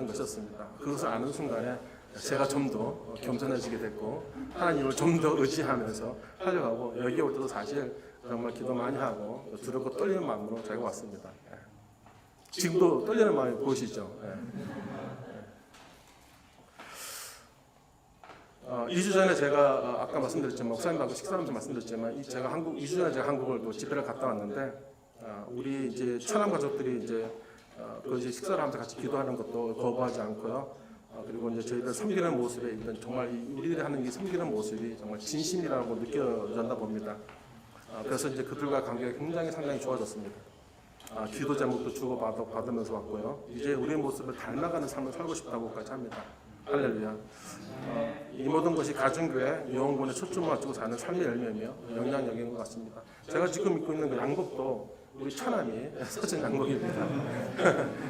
것이었습니다. 그것을 아는 순간에 제가 좀 더 겸손해지게 됐고 하나님을 좀 더 의지하면서 하려고 여기 올 때도 사실 정말 기도 많이 하고 두렵고 떨리는 마음으로 제가 왔습니다. 지금도 떨리는 마음이 보이시죠? 2주 전에 제가 아까 말씀드렸지만 목사님하고 식사하면서 말씀드렸지만 제가 2주 전에 제가 한국을 또 집회를 갔다 왔는데 우리 이제 처남 가족들이 이제 식사를 하면서 같이 기도하는 것도 거부하지 않고요. 그리고 이제 저희들 섬기는 모습에 일단 정말 우리들이 하는 이 섬기는 모습이 정말 진심이라고 느껴졌나 봅니다. 그래서 이제 그들과 관계가 상당히 좋아졌습니다. 기도 제목도 주고 받으면서 왔고요. 이제 우리의 모습을 닮아가는 삶을 살고 싶다고까지 합니다. 할렐루야. 이 모든 것이 가정교회 영혼군에 초점을 맞추고 사는 삶의 열매며 영향력인 것 같습니다. 제가 지금 입고 있는 그 양복도 우리 처남이 사준 양복입니다.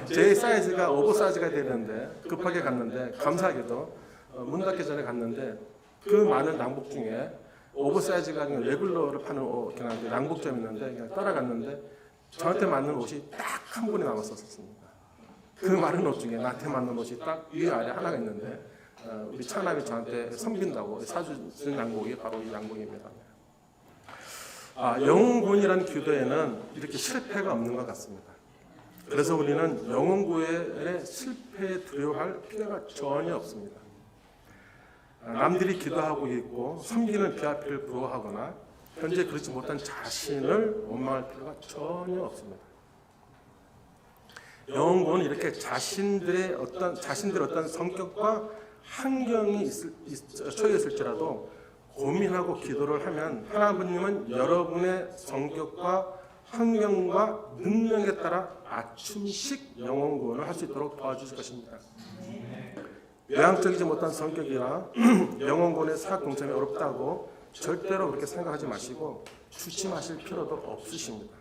제 사이즈가 오버사이즈가 되는데 급하게 갔는데 감사하게도 문 닫기 전에 갔는데 그 많은 양복 중에 오버사이즈가 아니라 레귤러를 파는 양복점이 있는데 그냥 따라갔는데 저한테 맞는 옷이 딱 한 분이 남았었습니다. 그 많은 옷 중에 나한테 맞는 옷이 딱 위에 아래 하나가 있는데 우리 처남이 저한테 섬긴다고 사준 양복이 바로 이 양복입니다. 영혼구원이라는 기도에는 이렇게 실패가 없는 것 같습니다. 그래서 우리는 영혼구원의 실패에 두려워할 필요가 전혀 없습니다. 남들이 기도하고 있고 섬기는 BRP를 부러워하거나 현재 그렇지 못한 자신을 원망할 필요가 전혀 없습니다. 영혼구원은 이렇게 자신들의 어떤 성격과 환경이 처해 있을지라도 고민하고 기도를 하면 하나님은 여러분의 성격과 환경과 능력에 따라 맞춤식 영혼구원을 할 수 있도록 도와주실 것입니다. 외향적이지 못한 성격이나 영혼구원의 사역 동참이 어렵다고 절대로 그렇게 생각하지 마시고 주춤하실 필요도 없으십니다.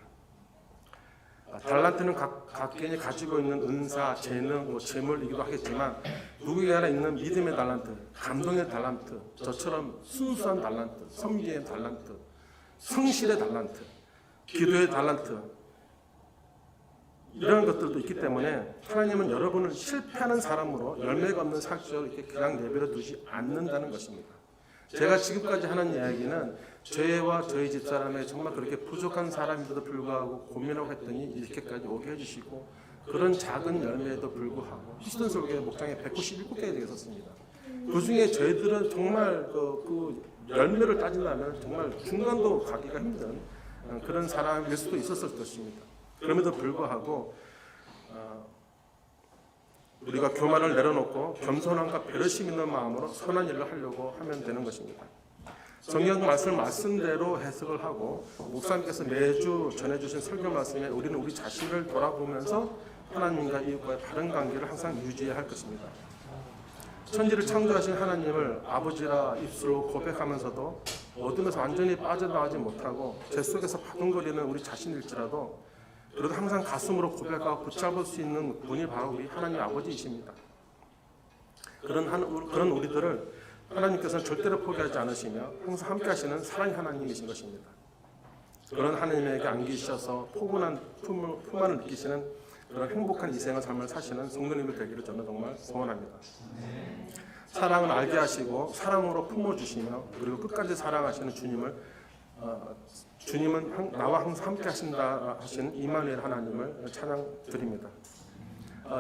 달란트는 각 개인이 가지고 있는 은사, 재능, 뭐 재물이기도 하겠지만 누구에게 하나 있는 믿음의 달란트, 감동의 달란트, 저처럼 순수한 달란트, 섬기의 달란트, 성실의 달란트, 기도의 달란트 이런 것들도 있기 때문에 하나님은 여러분을 실패하는 사람으로 열매가 없는 사역자로 이렇게 그냥 내버려 두지 않는다는 것입니다. 제가 지금까지 하는 이야기는 저와 저희 집사람의 정말 그렇게 부족한 사람인데도 불구하고 고민하고 했더니 이렇게까지 오게 해주시고 그런 작은 열매에도 불구하고 휴스턴 설교회 목장에 197개가 되겠었습니다. 그 중에 저희들은 정말 그 열매를 따진다면 정말 중간도 가기가 힘든 그런 사람일 수도 있었을 것입니다. 그럼에도 불구하고 우리가 교만을 내려놓고 겸손함과 배려심 있는 마음으로 선한 일을 하려고 하면 되는 것입니다. 성경 말씀대로 해석을 하고 목사님께서 매주 전해주신 설교 말씀에 우리는 우리 자신을 돌아보면서 하나님과 이웃과의 바른 관계를 항상 유지해야 할 것입니다. 천지를 창조하신 하나님을 아버지라 입술로 고백하면서도 어둠에서 완전히 빠져나가지 못하고 제 속에서 바둥거리는 우리 자신일지라도 그래도 항상 가슴으로 고백하고 붙잡을 수 있는 분이 바로 우리 하나님 아버지이십니다. 그런 우리들을 하나님께서는 절대로 포기하지 않으시며 항상 함께 하시는 사랑의 하나님이신 것입니다. 그런 하나님에게 안기셔서 포근한 품 안을 느끼시는 그런 행복한 이생의 삶을 사시는 성도님들 되기를 저는 정말 소원합니다. 사랑을 알게 하시고 사랑으로 품어주시며 그리고 끝까지 사랑하시는 주님은 나와 항상 함께 하신다 하신 이마누엘 하나님을 찬양드립니다.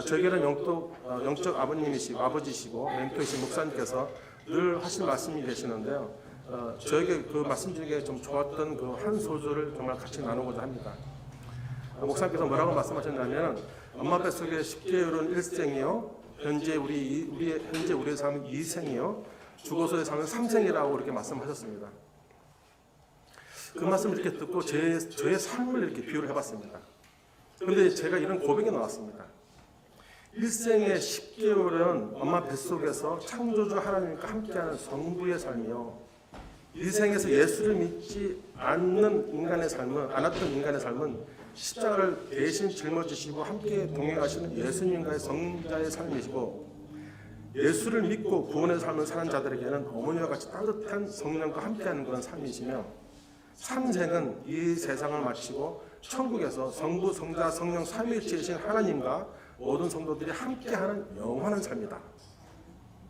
저에게는 영적 아버님이시고 아버지시고 멘토이신 목사님께서 늘 하신 말씀이 계시는데요. 저에게 그 말씀 중에 좀 좋았던 그 한 소절을 정말 같이 나누고자 합니다. 목사님께서 뭐라고 말씀하셨냐면 엄마 뱃속에 10개월은 일생이요 현재 우리의 삶은 2생이요 죽어서의 삶은 3생이라고 이렇게 말씀하셨습니다. 그 말씀을 이렇게 듣고 저의 삶을 이렇게 비유를 해봤습니다. 그런데 제가 이런 고백이 나왔습니다. 일생의 10개월은 엄마 뱃속에서 창조주 하나님과 함께하는 성부의 삶이요. 일생에서 예수를 믿지 않았던 인간의 삶은 십자가를 대신 짊어지시고 함께 동행하시는 예수님과의 성자의 삶이시고 예수를 믿고 구원의 삶을 사는 자들에게는 어머니와 같이 따뜻한 성령과 함께하는 그런 삶이시며 3생은 이 세상을 마치고 천국에서 성부, 성자, 성령 삼위일체이신 하나님과 모든 성도들이 함께하는 영원한 삶이다.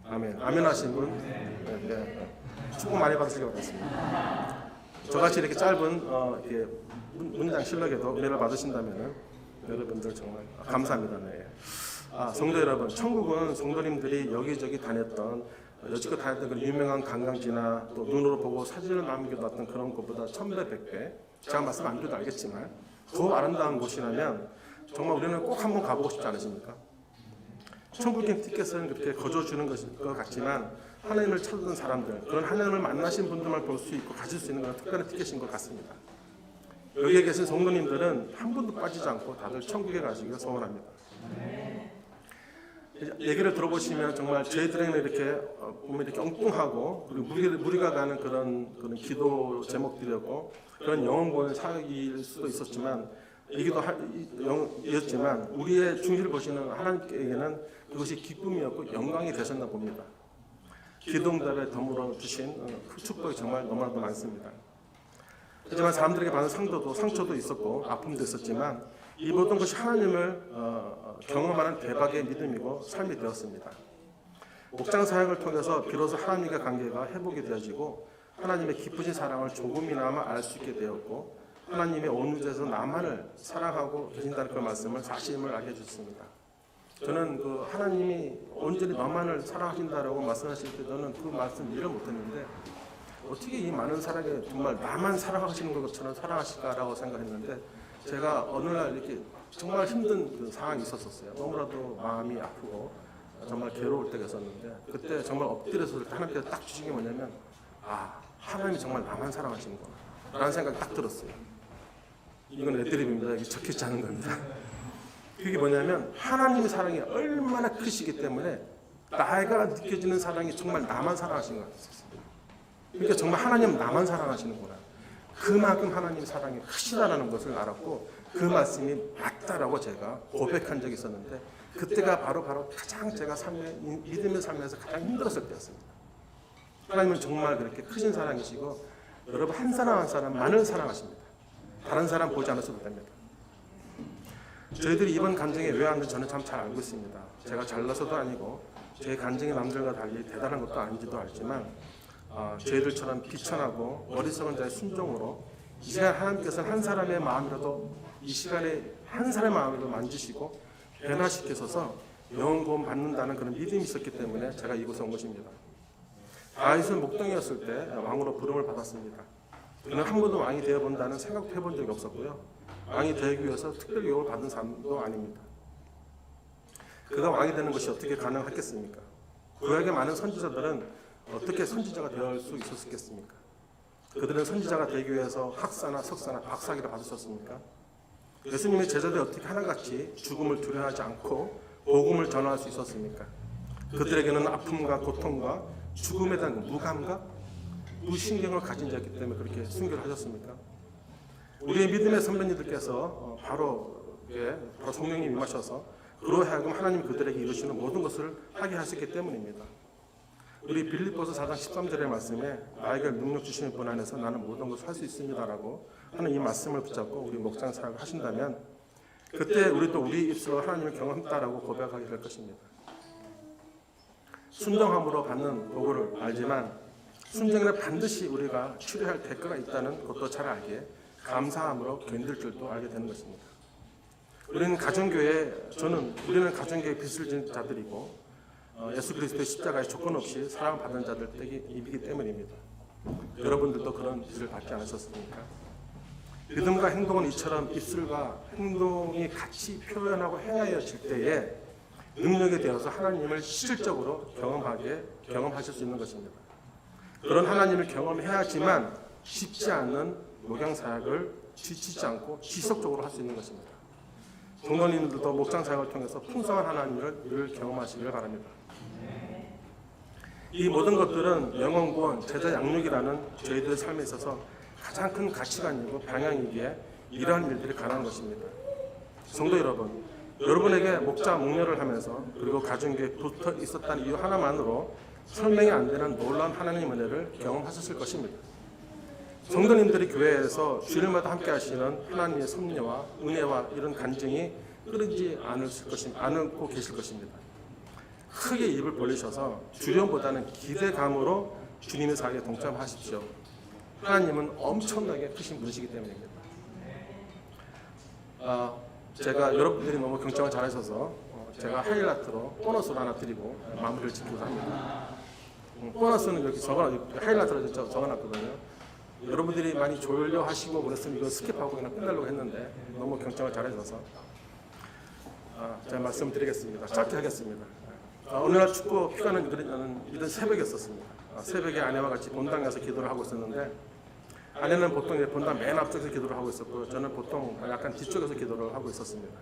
아멘. 아멘 하신 분? 네. 축복 많이 받으시기 바랍니다. 저같이 이렇게 짧은 이렇게 문장 실력에도 은혜를 받으신다면 여러분들 정말 감사합니다. 네. 성도 여러분, 천국은 성도님들이 여기저기 다녔던 여지껏 다녔던 그 유명한 관광지나 또 눈으로 보고 사진을 남겨놨던 그런 것보다 1000배, 100배 제가 말씀 안 드려도 알겠지만 더 아름다운 곳이라면 정말 우리는 꼭 한번 가보고 싶지 않으십니까? 천국의 티켓은 그렇게 거저주는 것 같지만 하나님을 찾는 사람들, 그런 하나님을 만나신 분들만 볼 수 있고 가질 수 있는 그런 특별한 티켓인 것 같습니다. 여기에 계신 성도님들은 한 분도 빠지지 않고 다들 천국에 가시기를 소원합니다. 얘기를 들어보시면 정말 저희들에게는 이렇게 보면 이렇게 엉뚱하고 그리고 무리가 가는 그런 기도 제목들이었고 그런 영혼 보는 사역일 수도 있었지만 이었지만 우리의 중심을 보시는 하나님께는 그것이 기쁨이었고 영광이 되셨나 봅니다. 기도응답에 덤으로 주신 그 축복이 정말 너무나도 많습니다. 하지만 사람들에게 받은 상처도 있었고 아픔도 있었지만 이 모든 것이 하나님을 경험하는 대박의 믿음이고 삶이 되었습니다. 목장 사역을 통해서 비로소 하나님과 관계가 회복이 되어지고 하나님의 깊으신 사랑을 조금이나마 알 수 있게 되었고 하나님의 온 우주에서 나만을 사랑하고 계신다는 그 말씀을 사실임을 알게 해주셨습니다. 저는 그 하나님이 온전히 너만을 사랑하신다라고 말씀하실 때 저는 그 말씀 이해를 못했는데 어떻게 이 많은 사랑에 정말 나만 사랑하시는 것처럼 사랑하실까라고 생각했는데 제가 어느 날 이렇게 정말 힘든 그 상황이 있었어요. 너무나도 마음이 아프고 정말 괴로울 때가 있었는데 그때 정말 엎드려서 하나님께서 딱 주신 게 뭐냐면 하나님이 정말 나만 사랑하시는구나 라는 생각이 딱 들었어요. 이건 애드립입니다. 여기 적혀있지 않은 겁니다. 그게 뭐냐면 하나님의 사랑이 얼마나 크시기 때문에 나가 느껴지는 사랑이 정말 나만 사랑하시는 것 같았어요. 그러니까 정말 하나님은 나만 사랑하시는구나. 그만큼 하나님의 사랑이 크시다라는 것을 알았고 그 말씀이 맞다라고 제가 고백한 적이 있었는데 그때가 바로 가장 제가 믿음의 삶에서 가장 힘들었을 때였습니다. 하나님은 정말 그렇게 크신 사랑이시고 여러분 한 사람 한 사람만을 사랑하십니다. 다른 사람 보지 않으셔도 됩니다. 저희들이 이번 간증에 왜 왔는지 저는 참 잘 알고 있습니다. 제가 잘나서도 아니고 제 간증이 남들과 달리 대단한 것도 아닌지도 알지만 저희들처럼 비천하고 어리석은 자의 순종으로 이 시간 하나님께서는 한 사람의 마음이라도 이 시간에 한 사람의 마음이라도 만지시고 변화시켜서 영혼 구원 받는다는 그런 믿음이 있었기 때문에 제가 이곳에 온 것입니다. 다윗은 목동이었을 때 왕으로 부름을 받았습니다. 그는 한 번도 왕이 되어본다는 생각도 해본 적이 없었고요. 왕이 되기 위해서 특별 유혹을 받은 사람도 아닙니다. 그가 왕이 되는 것이 어떻게 가능했겠습니까? 구약의 많은 선지자들은 어떻게 선지자가 될 수 있었겠습니까? 그들은 선지자가 되기 위해서 학사나 석사나 박사기를 받으셨습니까? 예수님의 제자들이 어떻게 하나같이 죽음을 두려워하지 않고 복음을 전할 수 있었습니까? 그들에게는 아픔과 고통과 죽음에 대한 무감각, 무신경을 가진 자였기 때문에 그렇게 순교를 하셨습니까? 우리의 믿음의 선배님들께서 바로 성령님이 임하셔서 그로 하여금 하나님 그들에게 이루시는 모든 것을 하게 하셨기 때문입니다. 우리 빌립보서 4장 13절의 말씀에 나에게 능력 주시는 분 안에서 나는 모든 것을 할 수 있습니다라고 하는 이 말씀을 붙잡고 우리 목장 사역을 하신다면 그때 우리도 우리 입술로 하나님을 경험했다라고 고백하게 될 것입니다. 순종함으로 받는 보고를 알지만 순종에는 반드시 우리가 치료할 대가가 있다는 것도 잘 알기에 감사함으로 견딜 줄도 알게 되는 것입니다. 우리는 가정교회 가정교회 빚을 진 자들이고 예수 그리스도의 십자가의 조건 없이 사랑을 받은 자들이기 때문입니다. 여러분들도 그런 빚을 받지 않으셨습니까? 믿음과 행동은 이처럼 입술과 행동이 같이 표현하고 행하여질 때에 능력이 되어서 하나님을 실질적으로 경험하실 수 있는 것입니다. 그런 하나님을 경험해야지만 쉽지 않은 목양사역을 지치지 않고 지속적으로 할 수 있는 것입니다. 성도님들도 목장사역을 통해서 풍성한 하나님을 경험하시길 바랍니다. 이 모든 것들은 영혼구원, 제자 양육이라는 저희들의 삶에 있어서 가장 큰 가치관이고 방향이기에 이러한 일들이 가능한 것입니다. 성도 여러분, 여러분에게 목자 목녀를 하면서 그리고 가정교회에 붙어 있었다는 이유 하나만으로 설명이 안 되는 놀라운 하나님의 은혜를 경험하셨을 것입니다. 성도님들이 교회에서 주일마다 함께 하시는 하나님의 섭리와 은혜와 이런 간증이 끊이지 않고 계실 것입니다. 크게 입을 벌리셔서 두려움보다는 기대감으로 주님의 사역에 동참하십시오. 하나님은 엄청나게 크신 분이시기 때문입니다. 제가 여러분들이 너무 경청을 잘하셔서 제가 하이라이트로 보너스를 하나 드리고 마무리를 짓고자 합니다. 보너스는 이렇게 하이라이트로 적어놨거든요. 여러분들이 많이 졸려 하시고 그랬으면 이거 스킵하고 그냥 끝내려고 했는데 너무 경청을 잘해줘서 제가 말씀드리겠습니다. 짧게 하겠습니다. 어느 날 춥고 피가 나는 이런 새벽이었습니다. 새벽에 아내와 같이 본당 가서 기도를 하고 있었는데 아내는 보통 본당 맨 앞쪽에서 기도를 하고 있었고 저는 보통 약간 뒤쪽에서 기도를 하고 있었습니다.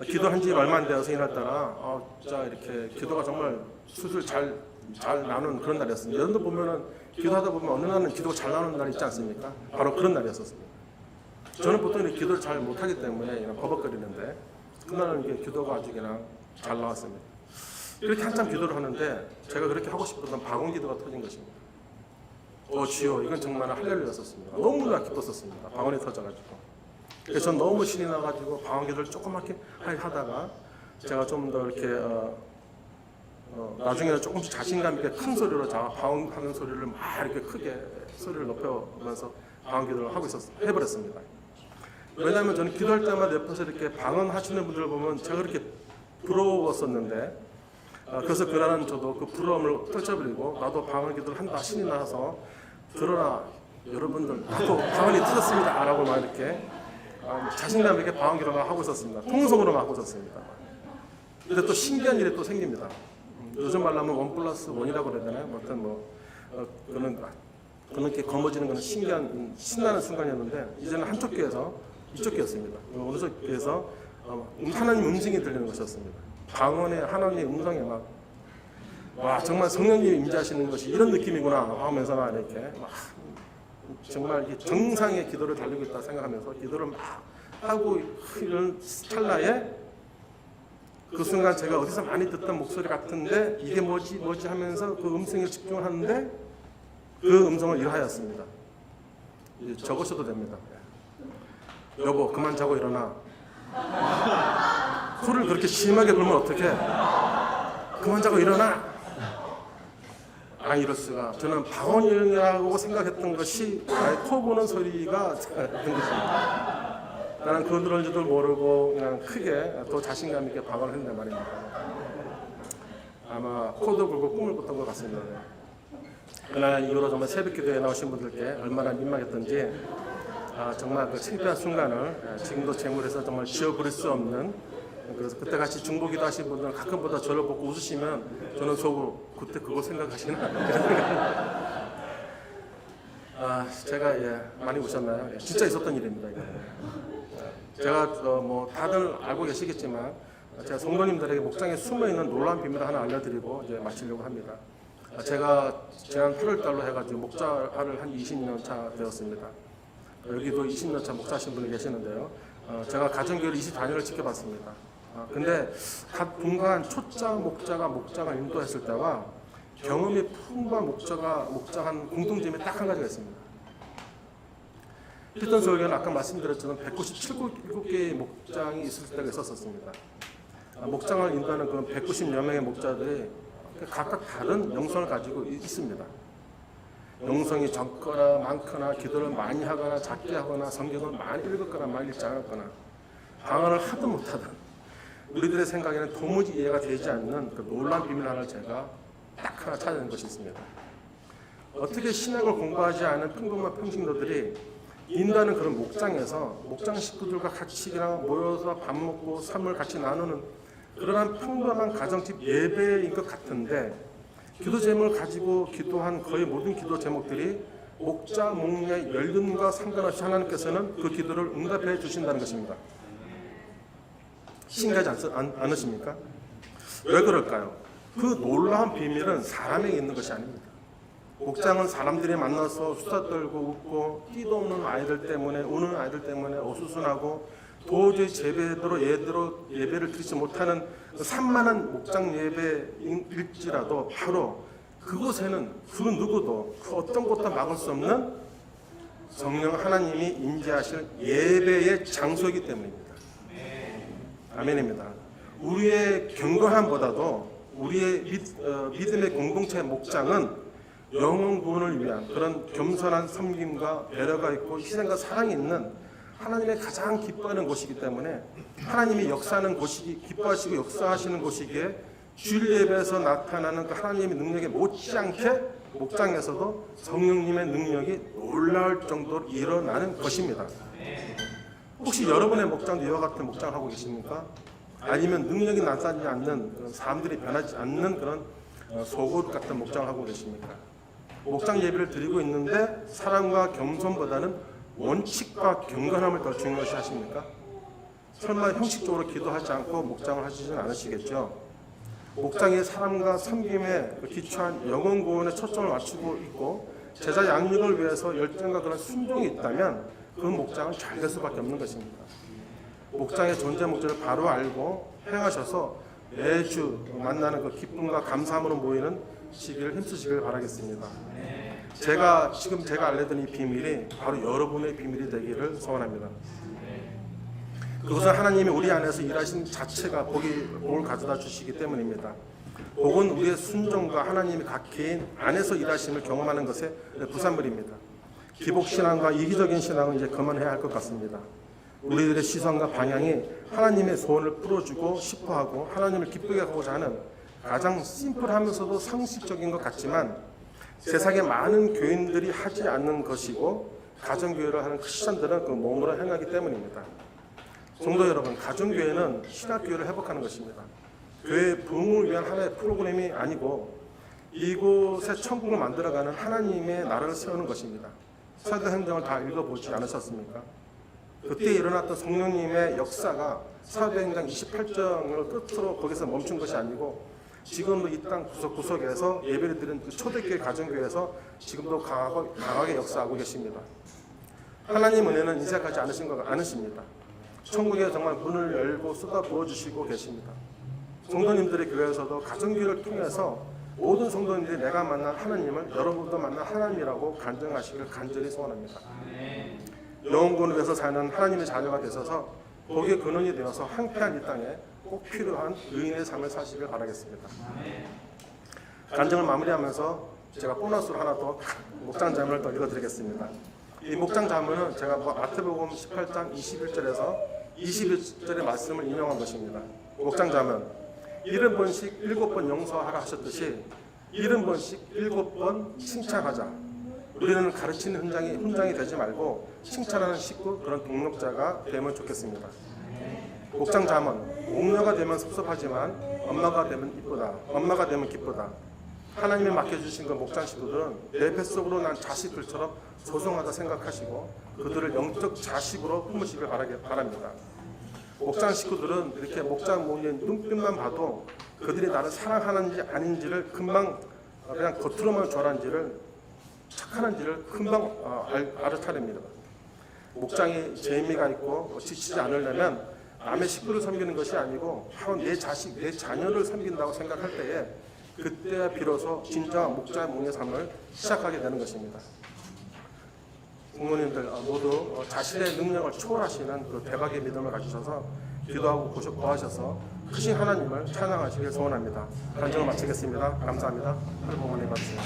기도한 지 얼마 안 되어서 이날따라 이렇게 기도가 정말 술술 잘 나누는 그런 날이었습니다. 여러분들 보면은 기도하다 보면 어느 날은 기도가 잘 나오는 날 있지 않습니까? 바로 그런 날이었었습니다. 저는 보통 이렇게 기도를 잘 못하기 때문에 그냥 버벅거리는데 그날은 이게 기도가 아주 그냥 잘 나왔습니다. 이렇게 한참 기도를 하는데 제가 그렇게 하고 싶었던 방언 기도가 터진 것입니다. 주여, 이건 정말 할렐루야였습니다. 너무나 기뻤었습니다. 방언이 터져가지고. 그래서 전 너무 신이 나가지고 방언 기도를 조그맣게 하다가 제가 좀 더 이렇게 나중에는 조금씩 자신감 있게 큰 소리로 방언하는 소리를 막 이렇게 크게 소리를 높여면서 방언 기도를 해버렸습니다. 왜냐하면 저는 기도할 때마다 옆에서 이렇게 방언하시는 분들을 보면 제가 그렇게 부러웠었는데 그래서 그날은 저도 그 부러움을 떨쳐버리고 나도 방언 기도를 한다 신이 나서 들어라 여러분들 나도 방언이 터졌습니다 라고 막 이렇게 자신감 있게 방언 기도를 하고 있었습니다. 통성으로 하고 있었습니다. 근데 또 신기한 일이 또 생깁니다. 요즘 말로 하면 1+1이라고 그래야 되나요? 그는 이렇게 검어지는 것은 신나는 순간이었는데 이제는 한쪽 귀에서 이쪽 귀였습니다. 어느 쪽 귀에서 하나님 음성이 들리는 것이었습니다. 방언에 하나님의 음성에 정말 성령님이 임재하시는 것이 이런 느낌이구나 하면서 이렇게 정말 이게 정상의 기도를 달리고 있다 생각하면서 기도를 막 하고 이런 찰나에 그 순간 제가 어디서 많이 듣던 목소리 같은데 이게 뭐지 하면서 그 음성에 집중을 하는데 그 음성을 이러하였습니다. 적으셔도 됩니다. 여보 그만 자고 일어나. 소리를 그렇게 심하게 불면 어떡해. 그만 자고 일어나. 이럴 수가. 저는 방언이라고 생각했던 것이 나의 코 고는 소리가 된 것입니다. 나는 그 들을 줄도 모르고 그냥 크게 또 자신감 있게 방언을 했는데 말입니다. 아마 코도 골고 꿈을 꿨던 것 같습니다. 그날 이후로 정말 새벽 기도에 나오신 분들께 얼마나 민망했던지 정말 그 창피한 순간을 지금도 제물에서 정말 지워버릴 수 없는, 그래서 그때 같이 중보기도 하신 분들은 가끔보다 저를 보고 웃으시면 저는 속으로 그때 그걸 생각하시나? 제가 많이 우셨나요? 진짜 있었던 일입니다. 제가 뭐 다들 알고 계시겠지만 제가 성도님들에게 목장에 숨어있는 놀라운 비밀을 하나 알려드리고 이제 마치려고 합니다. 제가 지난 8월달로 해가지고 목자를 한 20년 차 되었습니다. 여기도 20년 차 목사하신 분이 계시는데요. 제가 가정교회를 24년을 지켜봤습니다. 근데 각 분간 초짜 목자가 목장을 인도했을 때와 경험이 풍부한 목자가 목장한 공통점이 딱 한 가지가 있습니다. 필턴 설교는 아까 말씀드렸지만 197개의 목장이 있을 때가 있었습니다. 목장을 인도하는 그런 190여 명의 목자들이 각각 다른 영성을 가지고 있습니다. 영성이 적거나 많거나 기도를 많이 하거나 작게 하거나 성경을 많이 읽었거나 많이 읽지 않았거나 방언을 하든 못하든 우리들의 생각에는 도무지 이해가 되지 않는 그 놀라운 비밀 하나를 제가 딱 하나 찾아낸 것이 있습니다. 어떻게 신학을 공부하지 않은 평범한 평신도들이 인도하는 그런 목장에서 목장 식구들과 같이 그냥 모여서 밥 먹고 삶을 같이 나누는 그러한 평범한 가정집 예배인 것 같은데, 기도 제목을 가지고 기도한 거의 모든 기도 제목들이 목자 목녀의 연륜과 상관없이 하나님께서는 그 기도를 응답해 주신다는 것입니다. 신기하지 않으십니까? 왜 그럴까요? 그 놀라운 비밀은 사람에게 있는 것이 아닙니다. 목장은 사람들이 만나서 수다 떨고 웃고 띠도 없는 아이들 때문에, 우는 아이들 때문에 어수선하고 도저히 제대로 예배를 드리지 못하는 산만한 목장 예배일지라도 바로 그곳에는 그 누구도 그 어떤 것도 막을 수 없는 성령 하나님이 임재하실 예배의 장소이기 때문입니다. 아멘입니다. 우리의 경건함보다도 우리의 믿음의 공동체 목장은 영혼 구원을 위한 그런 겸손한 섬김과 배려가 있고 희생과 사랑이 있는 하나님의 가장 기뻐하는 곳이기 때문에 하나님이 역사하는 곳이기, 기뻐하시고 역사하시는 곳이기에 주일 예배에서 나타나는 그 하나님의 능력에 못지않게 목장에서도 성령님의 능력이 놀라울 정도로 일어나는 것입니다. 혹시 여러분의 목장도 이와 같은 목장을 하고 계십니까? 아니면 능력이 나타나지 않는, 사람들이 변하지 않는 그런 속옷 같은 목장을 하고 계십니까? 목장 예배를 드리고 있는데 사랑과 겸손보다는 원칙과 경건함을 더 중요시 하십니까? 설마 형식적으로 기도하지 않고 목장을 하시지는 않으시겠죠? 목장이 사랑과 섬김에 기초한 영혼 구원에 초점을 맞추고 있고 제자 양육을 위해서 열정과 그런 순종이 있다면 그 목장은 잘 될 수밖에 없는 것입니다. 목장의 존재 목적을 바로 알고 행하셔서 매주 만나는 그 기쁨과 감사함으로 모이는 시기를 힘쓰시길 바라겠습니다. 제가 알려드린 이 비밀이 바로 여러분의 비밀이 되기를 소원합니다. 그것은 하나님이 우리 안에서 일하신 자체가 복을 가져다 주시기 때문입니다. 복은 우리의 순종과 하나님이 각 개인 안에서 일하심을 경험하는 것의 부산물입니다. 기복신앙과 이기적인 신앙은 이제 그만해야 할 것 같습니다. 우리들의 시선과 방향이 하나님의 소원을 풀어주고 싶어하고 하나님을 기쁘게 하고자 하는 가장 심플하면서도 상식적인 것 같지만 세상에 많은 교인들이 하지 않는 것이고 가정교회를 하는 크리스천들은 그 몸으로 행하기 때문입니다. 성도 여러분, 가정교회는 신학교회를 회복하는 것입니다. 교회 부흥을 위한 하나의 프로그램이 아니고 이곳에 천국을 만들어가는 하나님의 나라를 세우는 것입니다. 사도행전을 다 읽어보지 않으셨습니까? 그때 일어났던 성령님의 역사가 사도행전 28장을 끝으로 거기서 멈춘 것이 아니고 지금도 이 땅 구석구석에서 예배를 드리는 그 초대교회 가정교회에서 지금도 강하게 역사하고 계십니다. 하나님 은혜는 인색하지 않으십니다. 천국에 정말 문을 열고 쏟아 부어주시고 계십니다. 성도님들의 교회에서도 가정교회를 통해서 모든 성도님들이 내가 만난 하나님을 여러분도 만난 하나님이라고 간증하시길 간절히 소원합니다. 영혼군을 위해서 사는 하나님의 자녀가 되셔서 복의 근원이 되어서 황폐한 이 땅에 꼭 필요한 의인의 삶을 사시길 바라겠습니다. 간증을 마무리하면서 제가 보너스로 하나 더 목장 자문을 더 읽어드리겠습니다. 이 목장 자문은 제가 마태복음 18장 21절에서 21절의 말씀을 인용한 것입니다. 목장 자문, 70번씩 7번 용서하라 하셨듯이 70번씩 7번 칭찬하자. 우리는 가르치는 훈장이 되지 말고 칭찬하는 식구, 그런 동력자가 되면 좋겠습니다. 목장 자문, 옥녀가 되면 섭섭하지만 엄마가 되면 이쁘다. 엄마가 되면 기쁘다. 하나님이 맡겨주신 그 목장 식구들은 내 뱃속으로 난 자식들처럼 소중하다 생각하시고 그들을 영적 자식으로 품으시길 바랍니다. 목장 식구들은 이렇게 목장 모녀의 눈빛만 봐도 그들이 나를 사랑하는지 아닌지를 금방 그냥 겉으로만 좋아하는지를 착한지를 금방 알아차립니다. 목장이 재미가 있고 지치지 않으려면 남의 식구를 섬기는 것이 아니고 바로 내 자식, 내 자녀를 섬긴다고 생각할 때에 그때 비로소 진정한 목자의 몽의 삶을 시작하게 되는 것입니다. 부모님들 모두 자신의 능력을 초월하시는 그 대박의 믿음을 가지셔서 기도하고 구하셔서 크신 하나님을 찬양하시길 소원합니다. 간증을 마치겠습니다. 감사합니다. 하늘 부모님 받으세요.